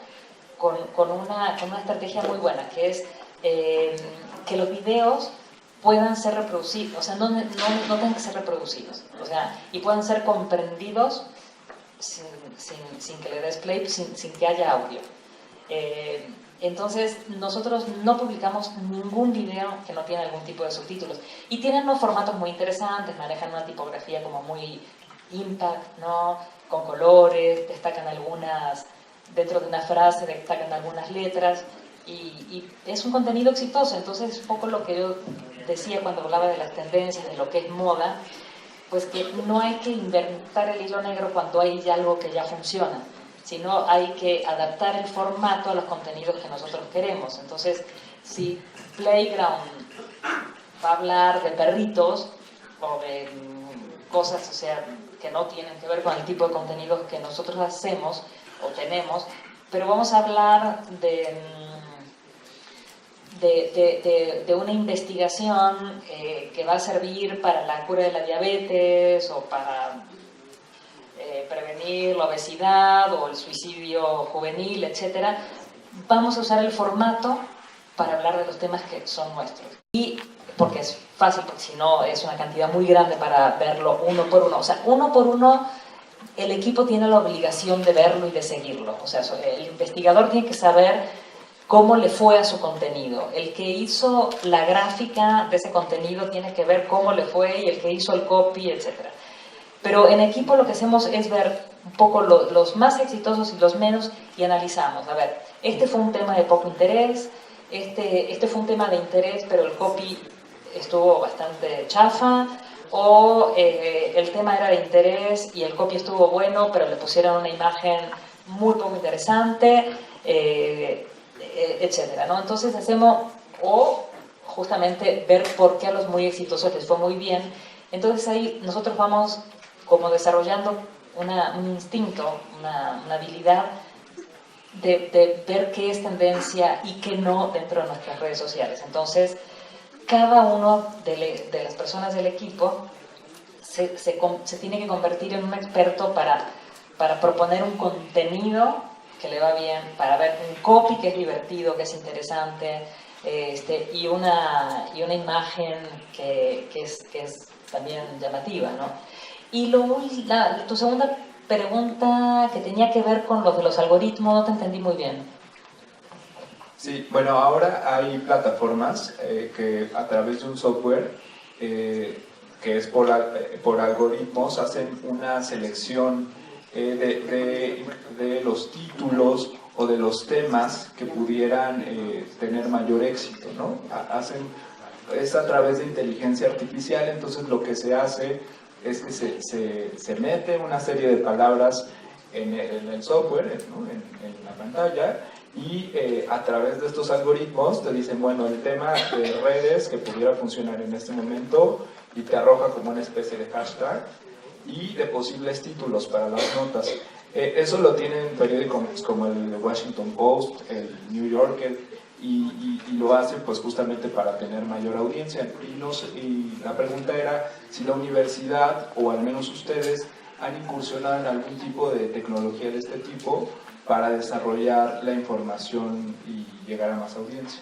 con una estrategia muy buena, que es que los videos puedan ser reproducidos, o sea, no tengan que ser reproducidos, o sea, y puedan ser comprendidos sin que le des play, sin que haya audio. Entonces, nosotros no publicamos ningún video que no tiene algún tipo de subtítulos. Y tienen unos formatos muy interesantes, manejan una tipografía como muy impact, ¿no? Con colores, destacan algunas, dentro de una frase destacan algunas letras, y es un contenido exitoso. Entonces, es un poco lo que yo decía cuando hablaba de las tendencias, de lo que es moda, pues que no hay que inventar el hilo negro cuando hay ya algo que ya funciona, sino hay que adaptar el formato a los contenidos que nosotros queremos. Entonces, si Playground va a hablar de perritos o de cosas, o sea, que no tienen que ver con el tipo de contenidos que nosotros hacemos o tenemos, pero vamos a hablar de una investigación que va a servir para la cura de la diabetes o para prevenir la obesidad o el suicidio juvenil, etc. Vamos a usar el formato para hablar de los temas que son nuestros. Y porque es fácil, porque si no es una cantidad muy grande para verlo uno por uno. O sea, uno por uno el equipo tiene la obligación de verlo y de seguirlo. O sea, el investigador tiene que saber cómo le fue a su contenido. El que hizo la gráfica de ese contenido tiene que ver cómo le fue, y el que hizo el copy, etc. Pero en equipo lo que hacemos es ver un poco los más exitosos y los menos, y analizamos. A ver, este fue un tema de poco interés, este fue un tema de interés, pero el copy estuvo bastante chafa, o el tema era de interés y el copy estuvo bueno, pero le pusieron una imagen muy poco interesante, etcétera, ¿no? Entonces hacemos, o justamente ver por qué a los muy exitosos les fue muy bien. Entonces ahí nosotros vamos como desarrollando un instinto, una habilidad de ver qué es tendencia y qué no dentro de nuestras redes sociales. Entonces, cada uno de las personas del equipo se tiene que convertir en un experto para proponer un contenido que le va bien, para ver un copy que es divertido, que es interesante, y una imagen que es también llamativa, ¿no? Y tu segunda pregunta, que tenía que ver con los de los algoritmos, no te entendí muy bien. Sí, bueno, ahora hay plataformas que a través de un software que es por algoritmos hacen una selección de los títulos o de los temas que pudieran tener mayor éxito, ¿no? Es a través de inteligencia artificial. Entonces lo que se hace es que se mete una serie de palabras en el software, ¿no? en la pantalla, y a través de estos algoritmos te dicen, bueno, el tema de redes que pudiera funcionar en este momento, y te arroja como una especie de hashtag y de posibles títulos para las notas. Eso lo tienen periódicos como el Washington Post, el New Yorker, y lo hacen pues justamente para tener mayor audiencia. Y la pregunta era si la universidad, o al menos ustedes, han incursionado en algún tipo de tecnología de este tipo para desarrollar la información y llegar a más audiencia.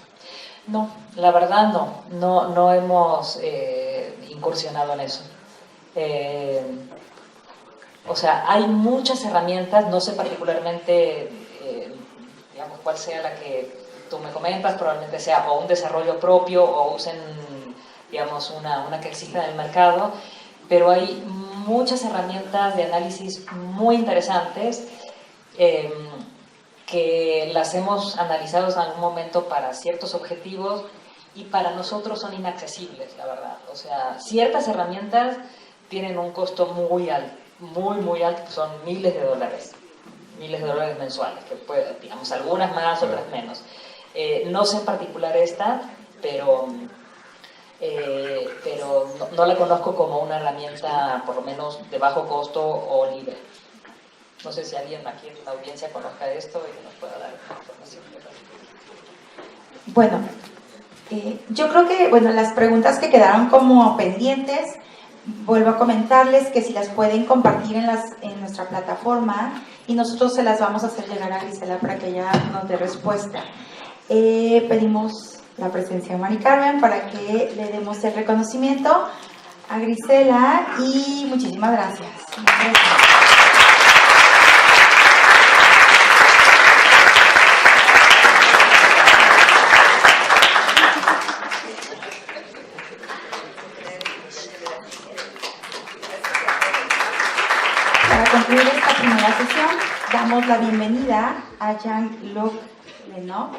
No, la verdad no hemos incursionado en eso. O sea, hay muchas herramientas, no sé particularmente, digamos, cuál sea la que tú me comentas, probablemente sea o un desarrollo propio o usen, digamos, una que exista en el mercado, pero hay muchas herramientas de análisis muy interesantes que las hemos analizado en algún momento para ciertos objetivos, y para nosotros son inaccesibles, la verdad. O sea, ciertas herramientas tienen un costo muy alto, muy alto, que son miles de dólares mensuales, que digamos, algunas más, otras menos. No sé en particular esta, pero no la conozco como una herramienta, por lo menos, de bajo costo o libre. No sé si alguien aquí en la audiencia conozca esto y que nos pueda dar información. Bueno, Yo creo que, bueno, las preguntas que quedaron como pendientes, vuelvo a comentarles que si las pueden compartir en nuestra plataforma y nosotros se las vamos a hacer llegar a Grisela para que ella nos dé respuesta. Pedimos la presencia de Mari Carmen para que le demos el reconocimiento a Grisela y muchísimas gracias. Para concluir esta primera sesión, damos la bienvenida a Jean-Luc Lenov,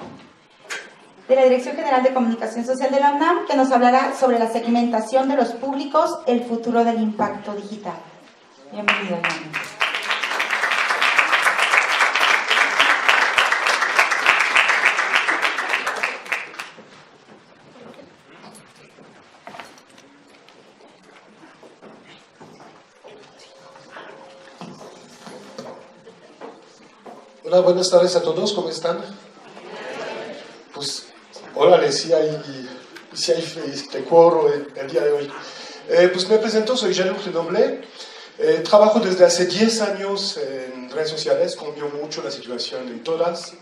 de la Dirección General de Comunicación Social de la UNAM, que nos hablará sobre la segmentación de los públicos, el futuro del impacto digital. Bienvenido, Jean-Luc. Hola, buenas tardes a todos, ¿cómo están? Pues, órale, si hay decoro el día de hoy. Pues me presento, soy Jean-Luc Lenov. Trabajo desde hace 10 años en redes sociales, cambió mucho la situación en todas,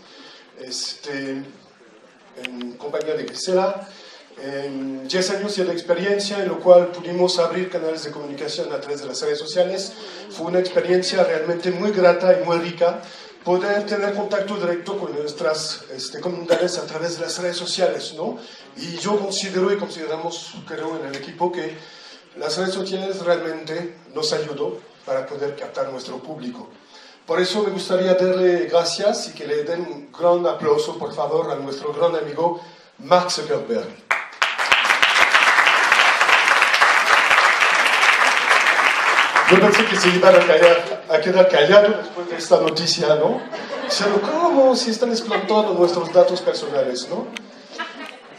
en compañía de Grisela. 10 años ya de experiencia, en lo cual pudimos abrir canales de comunicación a través de las redes sociales. Fue una experiencia realmente muy grata y muy rica, poder tener contacto directo con nuestras comunidades a través de las redes sociales, ¿no? Y yo considero y consideramos, creo en el equipo, que las redes sociales realmente nos ayudó para poder captar nuestro público. Por eso me gustaría darle gracias y que le den un gran aplauso, por favor, a nuestro gran amigo Mark Zuckerberg. Yo pensé que se iban a quedar callados después de esta noticia, ¿no? Diciendo, ¿cómo? Si están explotando nuestros datos personales, ¿no?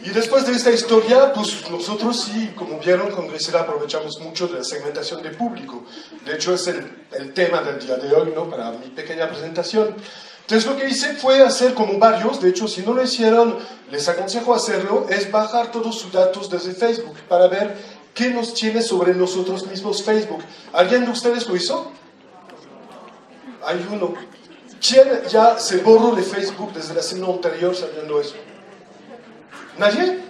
Y después de esta historia, pues nosotros sí, como vieron, con Grisela aprovechamos mucho de la segmentación de público. De hecho, es el tema del día de hoy, ¿no? Para mi pequeña presentación. Entonces lo que hice fue hacer como varios, de hecho si no lo hicieron, les aconsejo hacerlo, es bajar todos sus datos desde Facebook para ver qué nos tiene sobre nosotros mismos Facebook. ¿Alguien de ustedes lo hizo? Hay uno. ¿Quién ya se borró de Facebook desde la semana anterior sabiendo eso? ¿Nadie?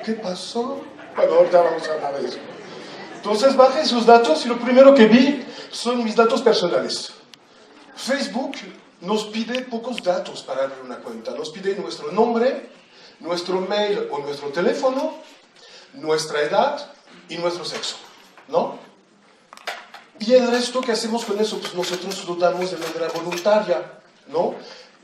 ¿Qué pasó? Bueno, ahorita vamos a hablar de eso. Entonces bajé sus datos y lo primero que vi son mis datos personales. Facebook nos pide pocos datos para abrir una cuenta. Nos pide nuestro nombre, nuestro mail o nuestro teléfono, nuestra edad y nuestro sexo, ¿no? Y el resto, ¿qué hacemos con eso? Pues nosotros lo damos de manera voluntaria, ¿no?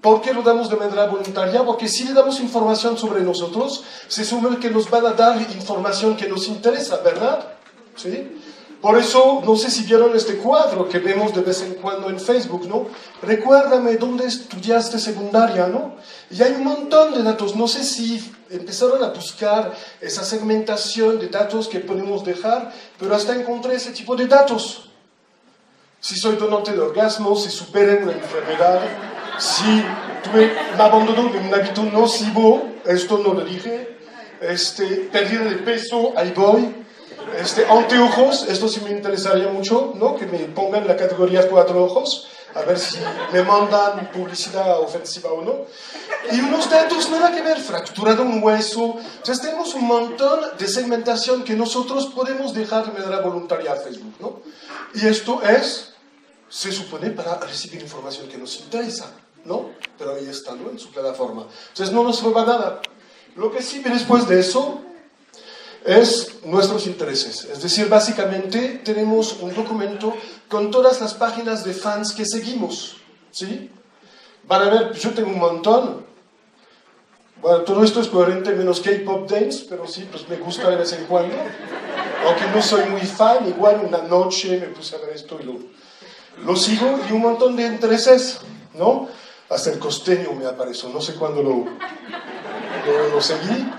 ¿Por qué lo damos de manera voluntaria? Porque si le damos información sobre nosotros, se supone que nos van a dar información que nos interesa, ¿verdad? ¿Sí? Por eso, no sé si vieron este cuadro que vemos de vez en cuando en Facebook, ¿no? Recuérdame dónde estudiaste secundaria, ¿no? Y hay un montón de datos. No sé si empezaron a buscar esa segmentación de datos que podemos dejar, pero hasta encontré ese tipo de datos. Si soy donante de orgasmos, si superé una enfermedad, si tuve un abandono de un hábito nocivo, esto no lo dije, pérdida de peso, ahí voy. Anteojos, esto sí me interesaría mucho, ¿no? Que me pongan la categoría 4 ojos, a ver si me mandan publicidad ofensiva o no. Y unos datos nada que ver, fracturado un hueso. Entonces tenemos un montón de segmentación que nosotros podemos dejar de manera voluntaria a Facebook, ¿no? Y esto es, se supone, para recibir información que nos interesa, ¿no? Pero ahí está, ¿no? En su plataforma. Entonces no nos roba nada. Lo que sí después de eso es nuestros intereses. Es decir, básicamente tenemos un documento con todas las páginas de fans que seguimos, ¿sí? Van a ver, yo tengo un montón. Bueno, todo esto es coherente menos K-pop dance, pero sí, pues me gusta de vez en cuando. Aunque no soy muy fan, igual una noche me puse a ver esto y lo sigo, y un montón de intereses, ¿no? Hasta el costeño me apareció, no sé cuándo lo seguí.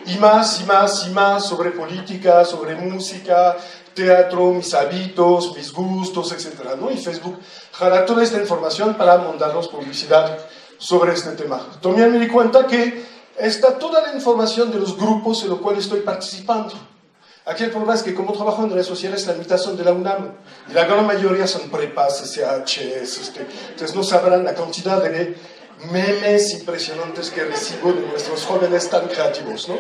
Y más y más y más sobre política, sobre música, teatro, mis hábitos, mis gustos, etc., ¿no? Y Facebook jala toda esta información para mandarnos publicidad sobre este tema. También me di cuenta que está toda la información de los grupos en los cuales estoy participando. Aquí el problema es que como trabajo en redes sociales, la mitad son de la UNAM, y la gran mayoría son prepas, SHs, entonces no sabrán la cantidad de memes impresionantes que recibo de nuestros jóvenes tan creativos, ¿no?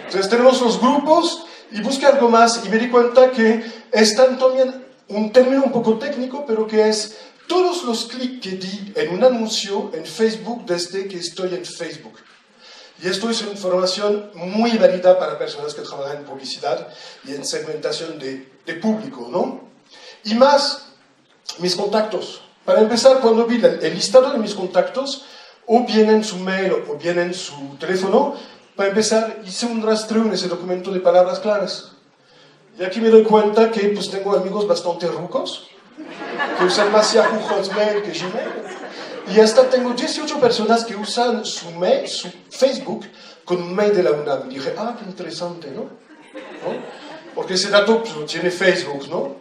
Entonces tenemos los grupos, y busqué algo más, y me di cuenta que están también un término un poco técnico, pero que es todos los clics que di en un anuncio en Facebook desde que estoy en Facebook. Y esto es una información muy válida para personas que trabajan en publicidad y en segmentación de público, ¿no? Y más, mis contactos. Para empezar, cuando vi el listado de mis contactos, o bien en su mail o bien en su teléfono, para empezar, hice un rastreo en ese documento de palabras claras. Y aquí me doy cuenta que pues, tengo amigos bastante rucos, que usan más Yahoo, Hotmail que Gmail. Y hasta tengo 18 personas que usan su mail, su Facebook, con un mail de la UNAM. Y dije, qué interesante, ¿no? Porque ese dato pues, tiene Facebook, ¿no?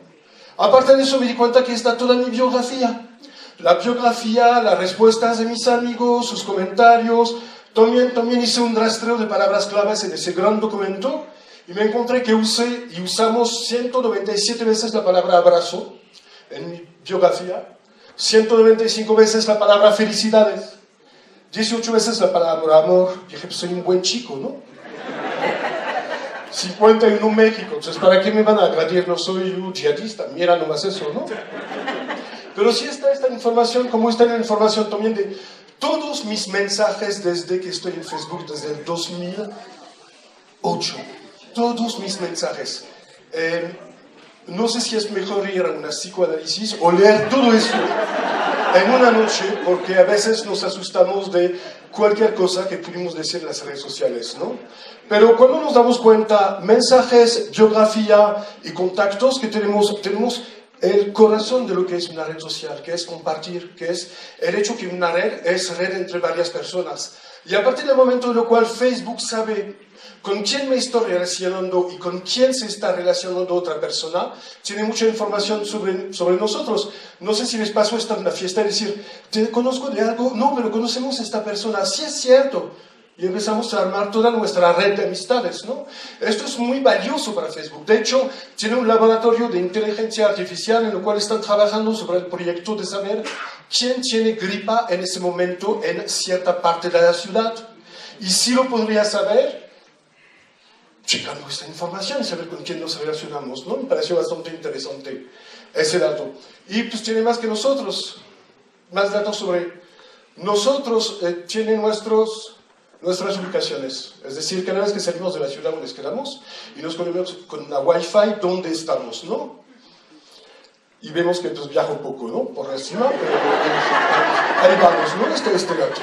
Aparte de eso me di cuenta que está toda mi biografía. La biografía, las respuestas de mis amigos, sus comentarios. También hice un rastreo de palabras claves en ese gran documento. Y me encontré que usamos 197 veces la palabra abrazo en mi biografía. 195 veces la palabra felicidades, 18 veces la palabra amor. Dije, pues soy un buen chico, ¿no? 51 México, entonces ¿para qué me van a agredir? No soy un yihadista, mira nomás eso, ¿no? Pero sí está esta información, como está la información también de todos mis mensajes desde que estoy en Facebook, desde el 2008. Todos mis mensajes. No sé si es mejor ir a una psicoanálisis o leer todo eso en una noche, porque a veces nos asustamos de cualquier cosa que pudimos decir en las redes sociales, ¿no? Pero cuando nos damos cuenta, mensajes, biografía y contactos que tenemos el corazón de lo que es una red social, que es compartir, que es el hecho que una red es red entre varias personas. Y a partir del momento en el cual Facebook sabe con quién me estoy relacionando y con quién se está relacionando otra persona, tiene mucha información sobre nosotros. No sé si les pasó estar en una fiesta y decir, ¿te conozco de algo? No, pero conocemos a esta persona. Sí es cierto. Y empezamos a armar toda nuestra red de amistades, ¿no? Esto es muy valioso para Facebook. De hecho, tiene un laboratorio de inteligencia artificial en el cual están trabajando sobre el proyecto de saber quién tiene gripa en ese momento en cierta parte de la ciudad. Y si lo podría saber checando esta información y saber con quién nos relacionamos, ¿no? Me pareció bastante interesante ese dato. Y pues tiene más que nosotros, más datos sobre nosotros, tiene nuestras ubicaciones. Es decir, cada vez que salimos de la ciudad donde nos quedamos y nos ponemos con una wifi, ¿dónde estamos, no? Y vemos que pues viajo poco, ¿no? Por encima, pero ahí vamos, ¿no? Este dato.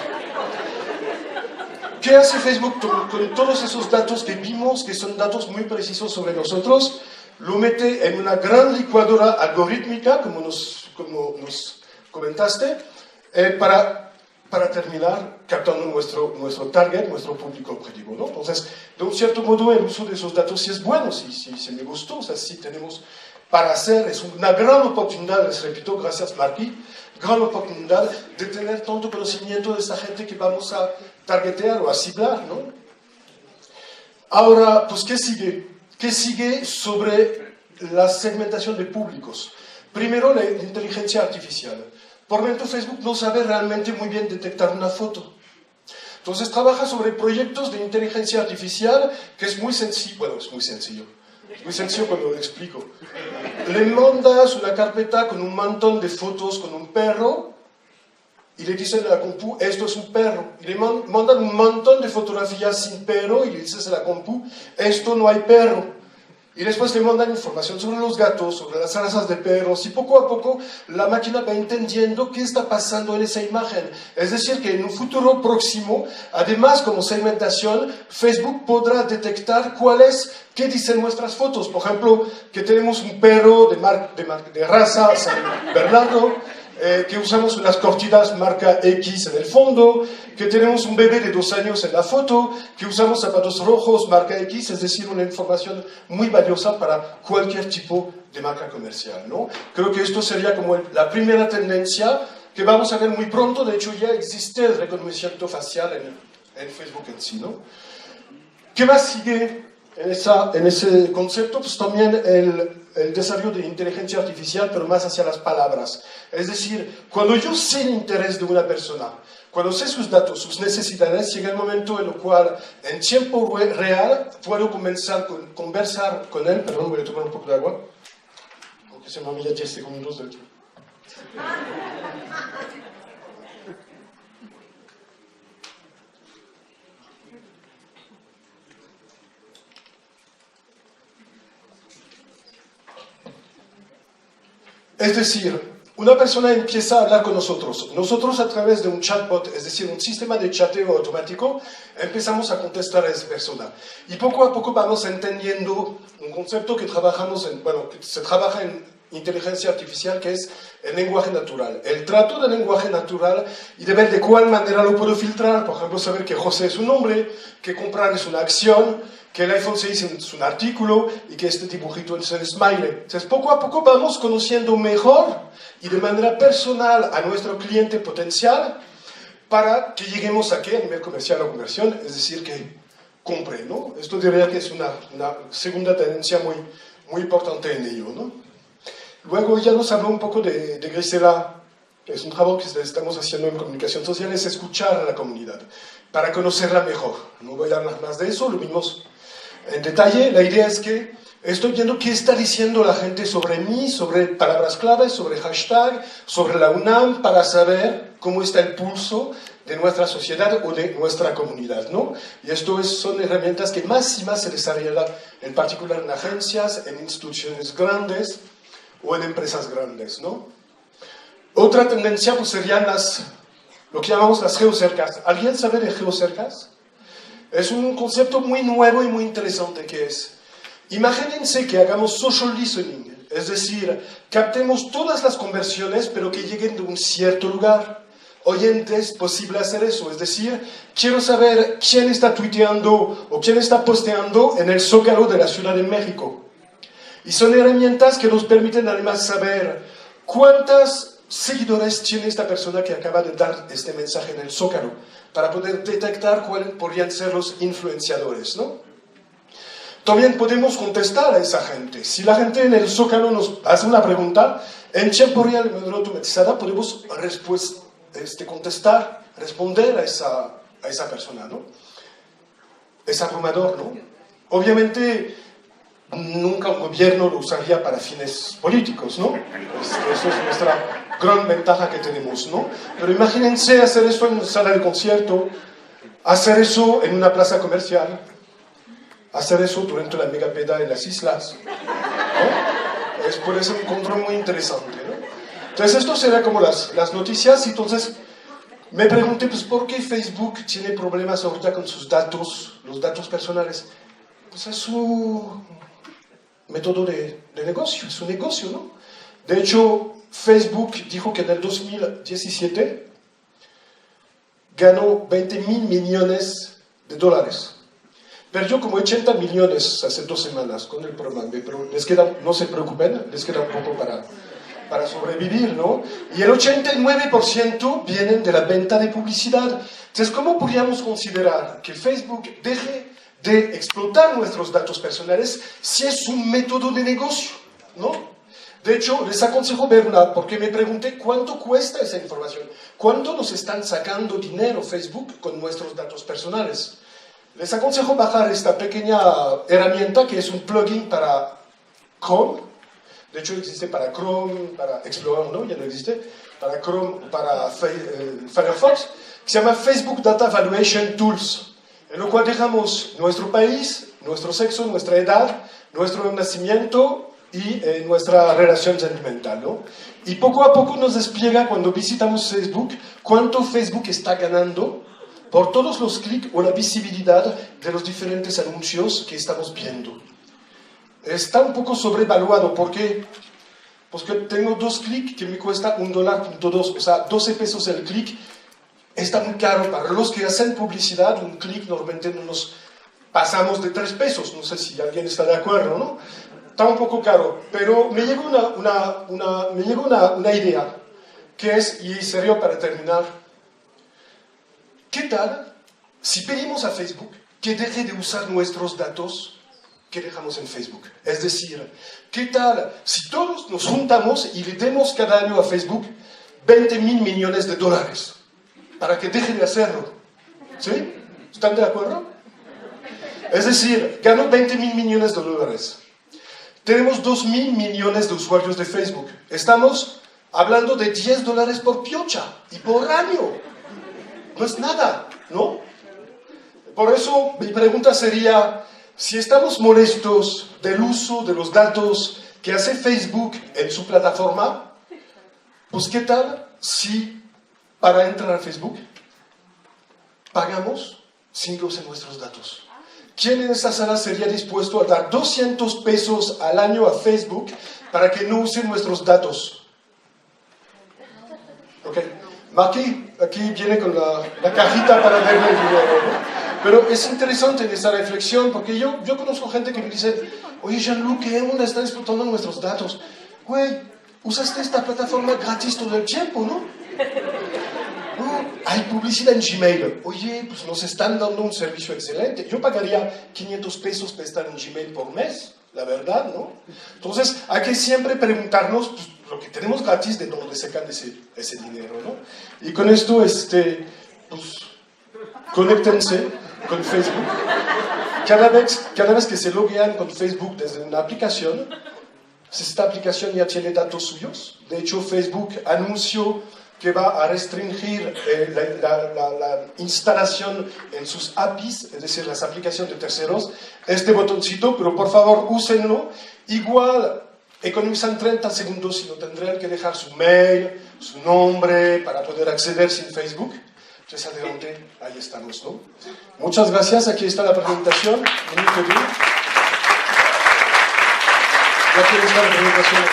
¿Qué hace Facebook con todos esos datos que vimos, que son datos muy precisos sobre nosotros? Lo mete en una gran licuadora algorítmica, como nos comentaste, para terminar captando nuestro target, nuestro público objetivo, ¿no? Entonces, de un cierto modo, el uso de esos datos sí es bueno, sí me gustó, o sea, sí tenemos para hacer, es una gran oportunidad, les repito, gracias Marky, gran oportunidad de tener tanto conocimiento de esta gente que vamos a targetear o a ciblar, ¿no? Ahora, pues, ¿qué sigue? ¿Qué sigue sobre la segmentación de públicos? Primero, la inteligencia artificial. Por momento, Facebook no sabe realmente muy bien detectar una foto. Entonces, trabaja sobre proyectos de inteligencia artificial que es muy sencillo. Bueno, es muy sencillo. Es muy sencillo cuando lo explico. Le mandas una carpeta con un montón de fotos con un perro y le dicen a la compu, esto es un perro. Y le mandan un montón de fotografías sin perro y le dices a la compu, esto no hay perro. Y después le mandan información sobre los gatos, sobre las razas de perros, y poco a poco la máquina va entendiendo qué está pasando en esa imagen. Es decir, que en un futuro próximo, además como segmentación, Facebook podrá detectar qué dicen nuestras fotos. Por ejemplo, que tenemos un perro de raza San Bernardo, que usamos unas cortinas marca X en el fondo, que tenemos un bebé de 2 años en la foto, que usamos zapatos rojos marca X, es decir, una información muy valiosa para cualquier tipo de marca comercial, ¿no? Creo que esto sería como la primera tendencia que vamos a ver muy pronto. De hecho, ya existe el reconocimiento facial en Facebook en sí, ¿no? ¿Qué más sigue en ese concepto? Pues también el desarrollo de inteligencia artificial, pero más hacia las palabras. Es decir, cuando yo sé el interés de una persona, cuando sé sus datos, sus necesidades, llega el momento en el cual, en tiempo real, puedo comenzar a conversar con él. Perdón, voy a tomar un poco de agua, porque se me olvida 10 segundos del tiempo. Es decir, una persona empieza a hablar con nosotros. Nosotros a través de un chatbot, es decir, un sistema de chateo automático, empezamos a contestar a esa persona. Y poco a poco vamos entendiendo un concepto que que se trabaja en inteligencia artificial, que es el lenguaje natural. El trato del lenguaje natural y de ver de cuál manera lo puedo filtrar. Por ejemplo, saber que José es un nombre, que comprar es una acción, que el iPhone 6 es un artículo y que este dibujito es el smiley. Entonces, poco a poco vamos conociendo mejor y de manera personal a nuestro cliente potencial para que lleguemos a ¿qué? A nivel comercial o conversión, es decir, que compre, ¿no? Esto diría que es una segunda tendencia muy importante en ello, ¿no? Luego ya nos habló un poco de Grisela, que es un trabajo que estamos haciendo en comunicación social, es escuchar a la comunidad para conocerla mejor. No voy a hablar más de eso, lo vimos en detalle. La idea es que estoy viendo qué está diciendo la gente sobre mí, sobre palabras claves, sobre hashtag, sobre la UNAM, para saber cómo está el pulso de nuestra sociedad o de nuestra comunidad, ¿no? Y esto son herramientas que más y más se desarrollan, en particular en agencias, en instituciones grandes o en empresas grandes, ¿no? Otra tendencia pues serían lo que llamamos las geocercas. ¿Alguien sabe de geocercas? Es un concepto muy nuevo y muy interesante que es, imagínense que hagamos social listening, es decir, captemos todas las conversiones pero que lleguen de un cierto lugar. Hoy en día es posible hacer eso, es decir, quiero saber quién está tuiteando o quién está posteando en el Zócalo de la Ciudad de México. Y son herramientas que nos permiten además saber cuántos seguidores tiene esta persona que acaba de dar este mensaje en el Zócalo, para poder detectar cuáles podrían ser los influenciadores, ¿no? También podemos contestar a esa gente. Si la gente en el Zócalo nos hace una pregunta, en tiempo real de manera automatizada podemos contestar, responder a esa persona, ¿no? Es abrumador, ¿no? Obviamente, nunca un gobierno lo usaría para fines políticos, ¿no? Eso es nuestra gran ventaja que tenemos, ¿no? Pero imagínense hacer eso en una sala de concierto, hacer eso en una plaza comercial, hacer eso durante la megapeda en las islas, ¿no? Puede ser un control muy interesante, ¿no? Entonces esto será como las noticias. Y entonces me pregunté, pues, ¿por qué Facebook tiene problemas ahorita con sus datos, los datos personales? Pues es su método de negocio, es un negocio, ¿no? De hecho, Facebook dijo que en el 2017 ganó 20.000 millones de dólares. Perdió como 80 millones hace 2 semanas con el programa, pero les queda, no se preocupen, les queda un poco para sobrevivir, ¿no? Y el 89% vienen de la venta de publicidad. Entonces, ¿cómo podríamos considerar que Facebook deje de explotar nuestros datos personales si es un método de negocio, ¿no? De hecho, les aconsejo verla porque me pregunté cuánto cuesta esa información, cuánto nos están sacando dinero Facebook con nuestros datos personales. Les aconsejo bajar esta pequeña herramienta que es un plugin para Chrome. De hecho, existe para Chrome, para Explorer, ¿no? Ya no existe. Para Chrome, para Firefox, que se llama Facebook Data Valuation Tools, en lo cual dejamos nuestro país, nuestro sexo, nuestra edad, nuestro nacimiento y nuestra relación sentimental, ¿no? Y poco a poco nos despliega, cuando visitamos Facebook, cuánto Facebook está ganando por todos los clics o la visibilidad de los diferentes anuncios que estamos viendo. Está un poco sobrevaluado, ¿por qué? Porque tengo 2 clics que me cuesta $1.2, o sea, 12 pesos el clic. Está muy caro para los que hacen publicidad. Un clic normalmente no nos pasamos de 3 pesos, no sé si alguien está de acuerdo, ¿no? Está un poco caro, pero me llegó una idea, que es, y sería para terminar, ¿qué tal si pedimos a Facebook que deje de usar nuestros datos que dejamos en Facebook. Es decir, ¿qué tal si todos nos juntamos y le demos cada año a Facebook 20.000 millones de dólares para que deje de hacerlo? ¿Sí? ¿Están de acuerdo? Es decir, ganó 20.000 millones de dólares. Tenemos 2.000 millones de usuarios de Facebook. Estamos hablando de $10 por piocha y por año. No es nada, ¿no? Por eso mi pregunta sería, si estamos molestos del uso de los datos que hace Facebook en su plataforma, pues ¿qué tal si para entrar a Facebook pagamos sin que usen nuestros datos? ¿Quién en esta sala sería dispuesto a dar 200 pesos al año a Facebook para que no usen nuestros datos? Ok, aquí viene con la cajita para darle el dinero, ¿no? Pero es interesante en esta reflexión, porque yo conozco gente que me dice, oye Jean-Luc, ¿qué onda? Están explotando nuestros datos. Güey, usaste esta plataforma gratis todo el tiempo, ¿no? Hay publicidad en Gmail. Oye, pues nos están dando un servicio excelente. Yo pagaría 500 pesos para estar en Gmail por mes, la verdad, ¿no? Entonces, hay que siempre preguntarnos, pues, lo que tenemos gratis, de dónde sacan ese dinero, ¿no? Y con esto, pues, conéctense con Facebook. Cada vez que se loguean con Facebook desde una aplicación, esta aplicación ya tiene datos suyos. De hecho, Facebook anunció que va a restringir la instalación en sus APIs, es decir, las aplicaciones de terceros, este botoncito, pero por favor úsenlo. Igual economizan 30 segundos y no tendrán que dejar su mail, su nombre para poder acceder sin Facebook. Entonces adelante, ahí estamos, ¿no? Muchas gracias, aquí está la presentación. Aquí está la presentación.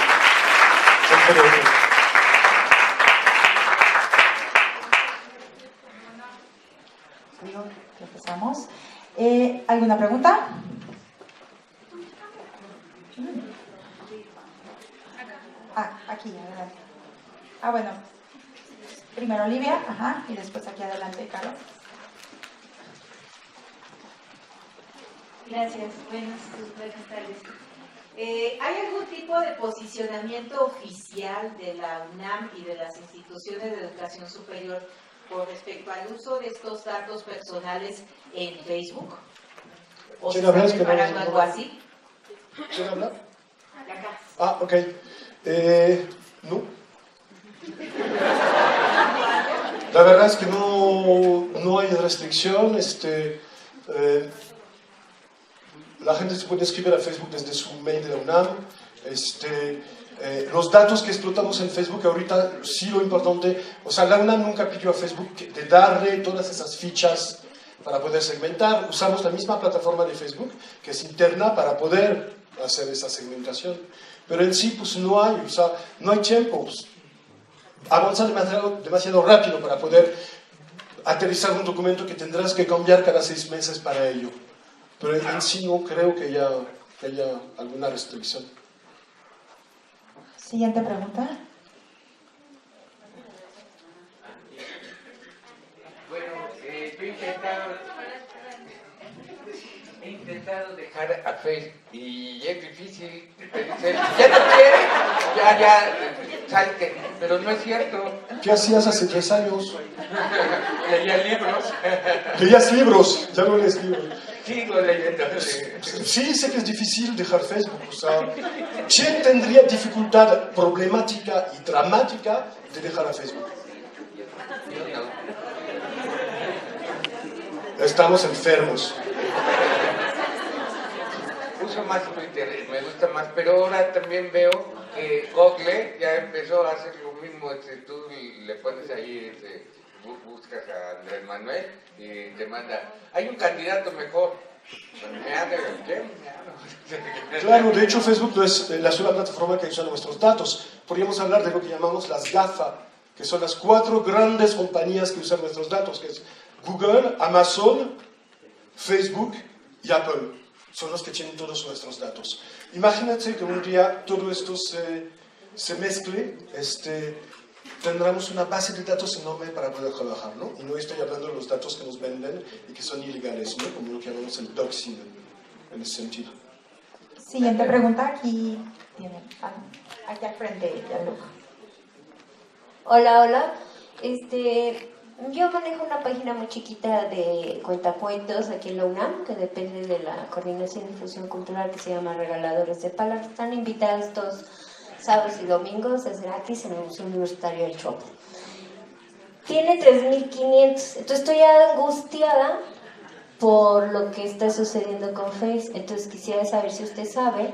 Empezamos. ¿Alguna pregunta? Aquí, adelante. Bueno. Primero Olivia, y después aquí adelante, Carlos. Gracias, buenas tardes. ¿Hay algún tipo de posicionamiento oficial de la UNAM y de las instituciones de educación superior con respecto al uso de estos datos personales en Facebook? ¿O se está preparando algo así? ¿Quién habla? Acá. Ok. No. La verdad es que no hay restricción. La gente se puede escribir a Facebook desde su mail de la UNAM. Los datos que explotamos en Facebook ahorita, sí, lo importante, o sea, la UNAM nunca pidió a Facebook de darle todas esas fichas para poder segmentar. Usamos la misma plataforma de Facebook, que es interna, para poder hacer esa segmentación. Pero en sí, pues no hay, o sea, no hay tiempo. Pues, avanza demasiado rápido para poder aterrizar un documento que tendrás que cambiar cada 6 meses para ello. Pero en sí no creo que haya alguna restricción. Siguiente pregunta. Bueno, yo he intentado dejar a Facebook y es difícil. Ya no quiere, ya, salte, pero no es cierto. ¿Qué hacías hace 3 años? Leía libros. Leías libros, ya no lees libros. Sigo leyendo. Sí, sé que es difícil dejar Facebook. O sea, ¿quién tendría dificultad problemática y dramática de dejar a Facebook? Yo no. Estamos enfermos. Uso más Twitter, me gusta más, pero ahora también veo que Google ya empezó a hacer lo mismo. Tú le pones ahí, buscas a Andrés Manuel y te manda, hay un candidato mejor. Claro, de hecho Facebook no es la sola plataforma que usa nuestros datos. Podríamos hablar de lo que llamamos las GAFA, que son las 4 grandes compañías que usan nuestros datos, que es Google, Amazon, Facebook y Apple. Son los que tienen todos nuestros datos. Imagínate que un día todo esto se mezcle, tendremos una base de datos enorme para poder trabajar, ¿no? Y no estoy hablando de los datos que nos venden y que son ilegales, ¿no? Como lo que llamamos el doxing en ese sentido. Siguiente pregunta, aquí tiene, aquí al frente, Gianluca. Hola. Yo manejo una página muy chiquita de cuentacuentos aquí en la UNAM, que depende de la Coordinación de Difusión Cultural, que se llama Regaladores de Palabras. Están invitados todos sábados y domingos, es gratis en el Museo Universitario del Chopo. Tiene 3.500, entonces estoy angustiada por lo que está sucediendo con Face. Entonces quisiera saber si usted sabe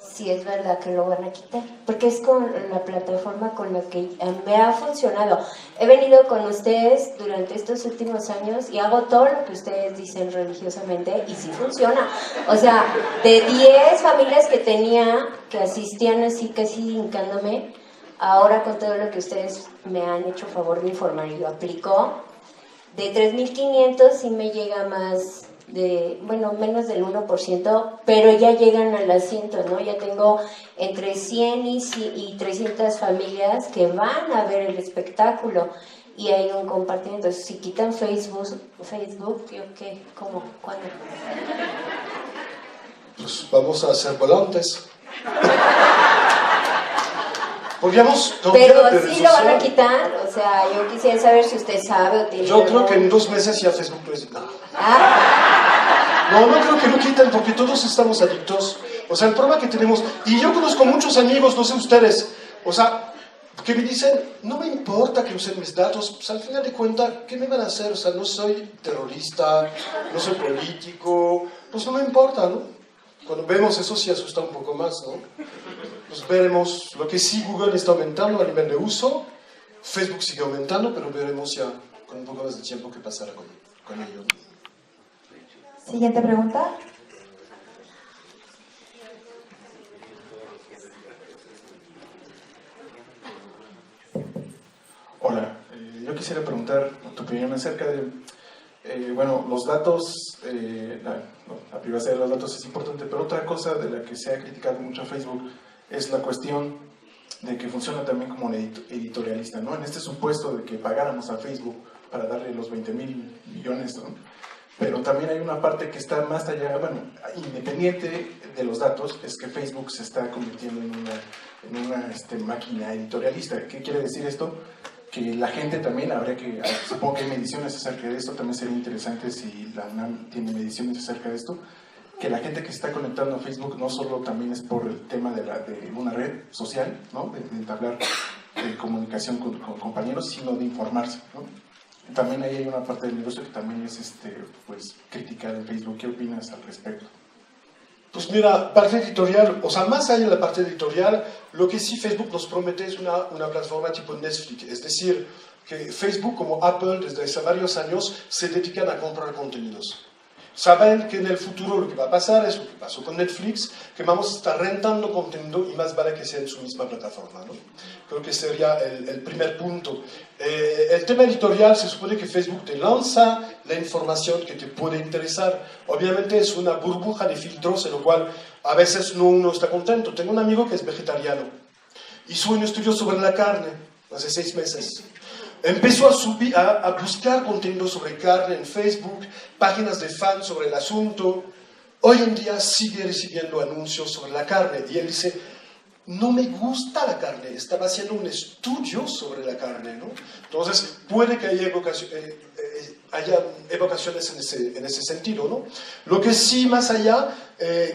si es verdad que lo van a quitar, porque es con la plataforma con la que me ha funcionado. He venido con ustedes durante estos últimos años y hago todo lo que ustedes dicen religiosamente y sí funciona. O sea, de 10 familias que tenía, que asistían así casi hincándome, ahora con todo lo que ustedes me han hecho favor de informar y lo aplico, de 3.500 sí me llega más de, bueno, menos del 1%, pero ya llegan a las cientos, ¿no? Ya tengo entre 100 y 300 familias que van a ver el espectáculo y hay un compartimiento. Entonces, si quitan Facebook, ¿yo qué? ¿Cómo? ¿Cuándo? Pues vamos a hacer volantes. Podríamos, pero sí lo van a quitar, o sea, yo quisiera saber si usted sabe o tiene... Yo creo que en 2 meses ya Facebook puede decir, no. No creo que lo quiten porque todos estamos adictos. O sea, el problema que tenemos, y yo conozco muchos amigos, no sé ustedes, o sea, que me dicen, no me importa que usen mis datos, pues al final de cuentas, ¿qué me van a hacer? O sea, no soy terrorista, no soy político, pues no me importa, ¿no? Cuando vemos eso sí asusta un poco más, ¿no? Pues veremos, lo que sí Google está aumentando a nivel de uso, Facebook sigue aumentando, pero veremos ya con un poco más de tiempo qué pasará con ello. Siguiente pregunta. Hola, yo quisiera preguntar tu opinión acerca de, bueno, los datos, la privacidad de los datos es importante, pero otra cosa de la que se ha criticado mucho a Facebook es la cuestión de que funciona también como un editorialista, ¿no? En este supuesto de que pagáramos a Facebook para darle los 20.000 millones, ¿no? Pero también hay una parte que está más allá, bueno, independiente de los datos, es que Facebook se está convirtiendo en una máquina editorialista. ¿Qué quiere decir esto? Que la gente también, habría que, supongo que hay mediciones acerca de esto, también sería interesante si la UNAM tiene mediciones acerca de esto, que la gente que se está conectando a Facebook no solo también es por el tema de una red social, ¿no? De entablar comunicación con compañeros, sino de informarse, ¿no? También ahí hay una parte del negocio que también es pues, criticada en Facebook. ¿Qué opinas al respecto? Pues mira, parte editorial, o sea, más allá de la parte editorial, lo que sí Facebook nos promete es una plataforma tipo Netflix, es decir, que Facebook como Apple desde hace varios años se dedican a comprar contenidos. Saben que en el futuro lo que va a pasar es lo que pasó con Netflix, que vamos a estar rentando contenido y más vale que sea en su misma plataforma, ¿no? Creo que sería el primer punto. El tema editorial, se supone que Facebook te lanza la información que te puede interesar. Obviamente es una burbuja de filtros en lo cual a veces uno está contento. Tengo un amigo que es vegetariano. Hizo un estudio sobre la carne hace 6 meses. Empezó a buscar contenido sobre carne en Facebook, páginas de fans sobre el asunto. Hoy en día sigue recibiendo anuncios sobre la carne. Y él dice, no me gusta la carne. Estaba haciendo un estudio sobre la carne, ¿no? Entonces, puede que haya evocaciones en ese sentido, ¿no? Lo que sí, más allá,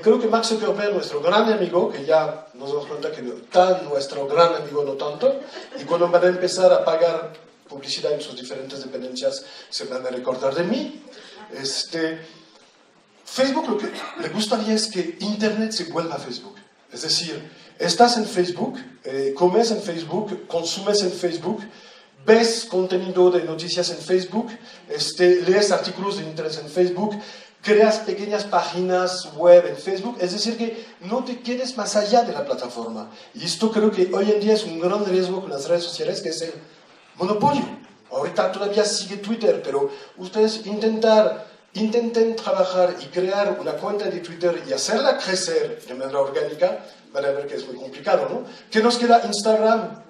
creo que Mark Zuckerberg, nuestro gran amigo, que ya nos damos cuenta que no tan nuestro gran amigo, no tanto, y cuando van a empezar a pagar publicidad en sus diferentes dependencias, se van a recordar de mí. Facebook lo que le gustaría es que Internet se vuelva Facebook. Es decir, estás en Facebook, comes en Facebook, consumes en Facebook, ves contenido de noticias en Facebook, lees artículos de interés en Facebook, creas pequeñas páginas web en Facebook, es decir, que no te quedes más allá de la plataforma. Y esto creo que hoy en día es un gran riesgo con las redes sociales, que es el monopolio. Ahorita todavía sigue Twitter, pero ustedes intenten trabajar y crear una cuenta de Twitter y hacerla crecer de manera orgánica, van a ver que es muy complicado, ¿no? ¿Qué nos queda? Instagram.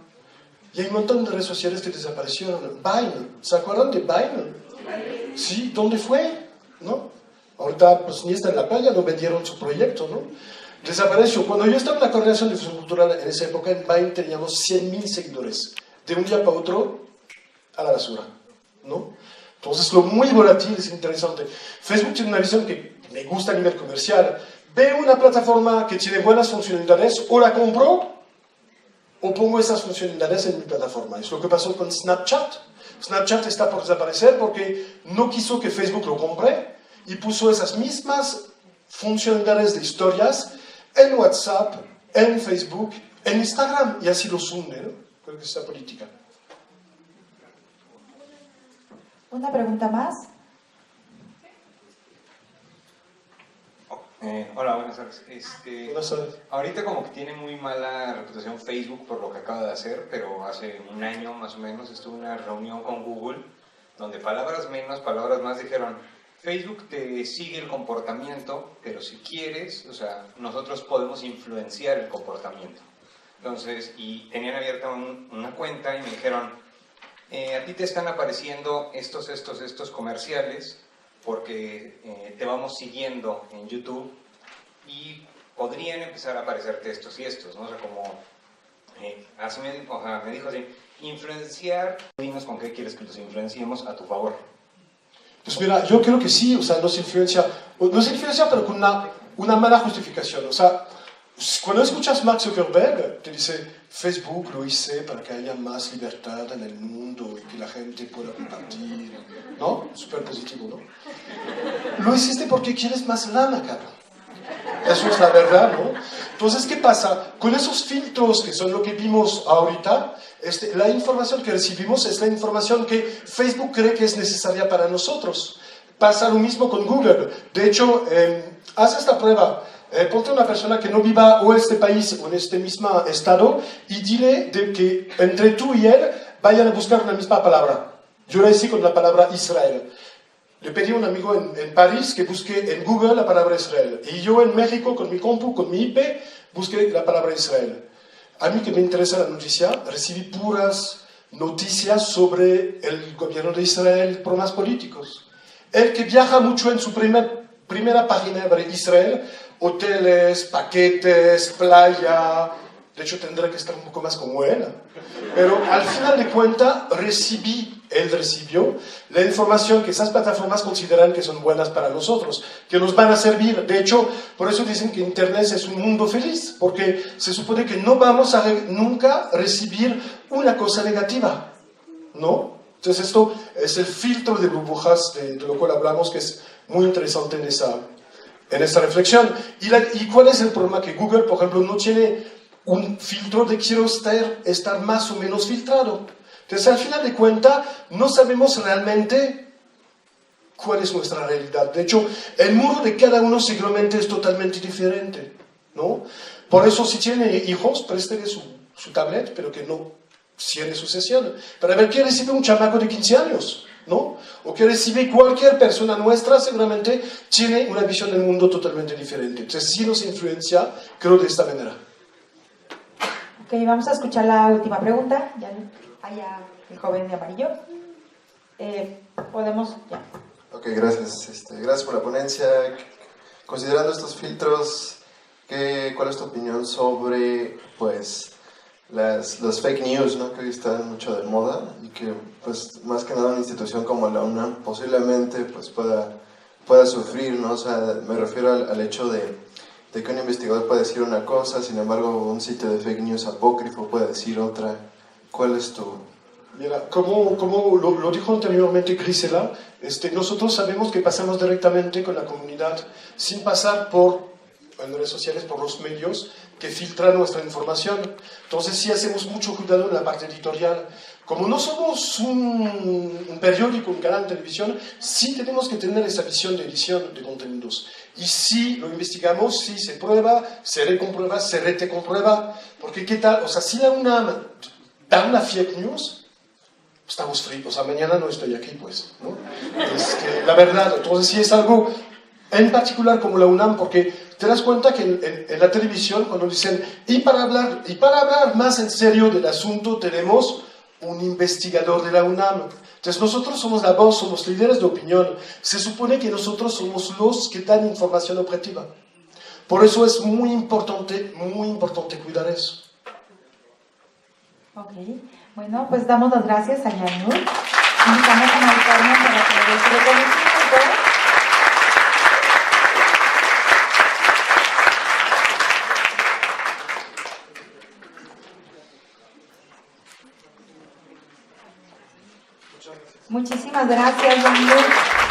Y hay un montón de redes sociales que desaparecieron. Vine, ¿se acuerdan de Vine? Sí, ¿dónde fue? ¿No? Ahorita pues ni está en la playa, no vendieron su proyecto, ¿no? Desapareció. Cuando yo estaba en la coordinación de difusión cultural en esa época, en Vine teníamos 100.000 seguidores. De un día para otro, a la basura, ¿no? Entonces, lo muy volátil es interesante. Facebook tiene una visión que me gusta a nivel comercial. Veo una plataforma que tiene buenas funcionalidades, o la compro, o pongo esas funcionalidades en mi plataforma. Es lo que pasó con Snapchat. Snapchat está por desaparecer porque no quiso que Facebook lo compre y puso esas mismas funcionalidades de historias en WhatsApp, en Facebook, en Instagram, y así los hunde, ¿no? Creo que es esta política. ¿Una pregunta más? Hola, buenas tardes. Buenas tardes. Ahorita como que tiene muy mala reputación Facebook por lo que acaba de hacer, pero hace un año más o menos estuve en una reunión con Google donde palabras menos, palabras más dijeron: Facebook te sigue el comportamiento, pero si quieres, o sea, nosotros podemos influenciar el comportamiento. Entonces, y tenían abierta una cuenta y me dijeron: a ti te están apareciendo estos comerciales porque te vamos siguiendo en YouTube y podrían empezar a aparecerte estos y estos, ¿no? O sea, como, así me dijo así: influenciar, dinos con qué quieres que los influenciemos a tu favor. Pues mira, yo creo que sí, o sea, nos influencia pero con una mala justificación. O sea, cuando escuchas Mark Zuckerberg, te dice: Facebook lo hice para que haya más libertad en el mundo y que la gente pueda compartir, ¿no? Súper positivo, ¿no? Lo hiciste porque quieres más lana, cabrón. Eso es la verdad, ¿no? Entonces, ¿qué pasa? Con esos filtros que son lo que vimos ahorita, la información que recibimos es la información que Facebook cree que es necesaria para nosotros. Pasa lo mismo con Google. De hecho, haz esta prueba. Ponte una persona que no viva o en este país o en este mismo estado y dile de que entre tú y él vayan a buscar una misma palabra. Yo la hice con la palabra Israel. Le pedí a un amigo en París que busque en Google la palabra Israel. Y yo en México, con mi compu, con mi IP, busqué la palabra Israel. A mí que me interesa la noticia, recibí puras noticias sobre el gobierno de Israel, problemas políticos. El que viaja mucho en su primera página de Israel, hoteles, paquetes, playa. De hecho, tendré que estar un poco más como él. Pero al final de cuentas, él recibió la información que esas plataformas consideran que son buenas para nosotros, que nos van a servir. De hecho, por eso dicen que Internet es un mundo feliz, porque se supone que no vamos a nunca recibir una cosa negativa, ¿no? Entonces esto es el filtro de burbujas de lo cual hablamos, que es muy interesante en esa reflexión. ¿Y cuál es el problema? Que Google, por ejemplo, no tiene un filtro de quiero estar más o menos filtrado. Entonces, al final de cuentas, no sabemos realmente cuál es nuestra realidad. De hecho, el muro de cada uno seguramente es totalmente diferente, ¿no? Por eso, si tiene hijos, préstele su tablet, pero que no cierre su sesión, para ver qué recibe un chamaco de 15 años, ¿no? O que recibe cualquier persona nuestra, seguramente tiene una visión del mundo totalmente diferente. Entonces, sí nos influencia, creo, de esta manera. Ok, vamos a escuchar la última pregunta. Ya allá el joven de amarillo. Podemos, ya. Ok, gracias. Gracias por la ponencia. Considerando estos filtros, ¿cuál es tu opinión sobre, pues, las fake news, ¿no? Que hoy están mucho de moda y que, pues, más que nada una institución como la UNAM posiblemente, pues, pueda sufrir, ¿no? O sea, me refiero al hecho de que un investigador puede decir una cosa, sin embargo un sitio de fake news apócrifo puede decir otra. ¿Cuál es tu...? Mira, como lo dijo anteriormente Grisela, nosotros sabemos que pasamos directamente con la comunidad sin pasar en redes sociales, por los medios que filtran nuestra información. Entonces sí hacemos mucho cuidado en la parte editorial. Como no somos un periódico, un canal de televisión, sí tenemos que tener esa visión de edición de contenidos. Y si lo investigamos, si se prueba, se recomprueba, se retecomprueba, porque ¿qué tal? O sea, si da una fake news, estamos fritos. O sea, mañana no estoy aquí, pues, ¿no? La verdad, entonces sí es algo en particular como la UNAM, porque te das cuenta que en la televisión, cuando dicen, y para hablar más en serio del asunto, tenemos un investigador de la UNAM. Entonces nosotros somos la voz, somos líderes de opinión. Se supone que nosotros somos los que dan información objetiva. Por eso es muy importante cuidar eso. Ok, bueno, pues damos las gracias a Yanur. Invitamos a Mari Carmen para que le dé su reconocimiento. Muchísimas gracias, Yanur.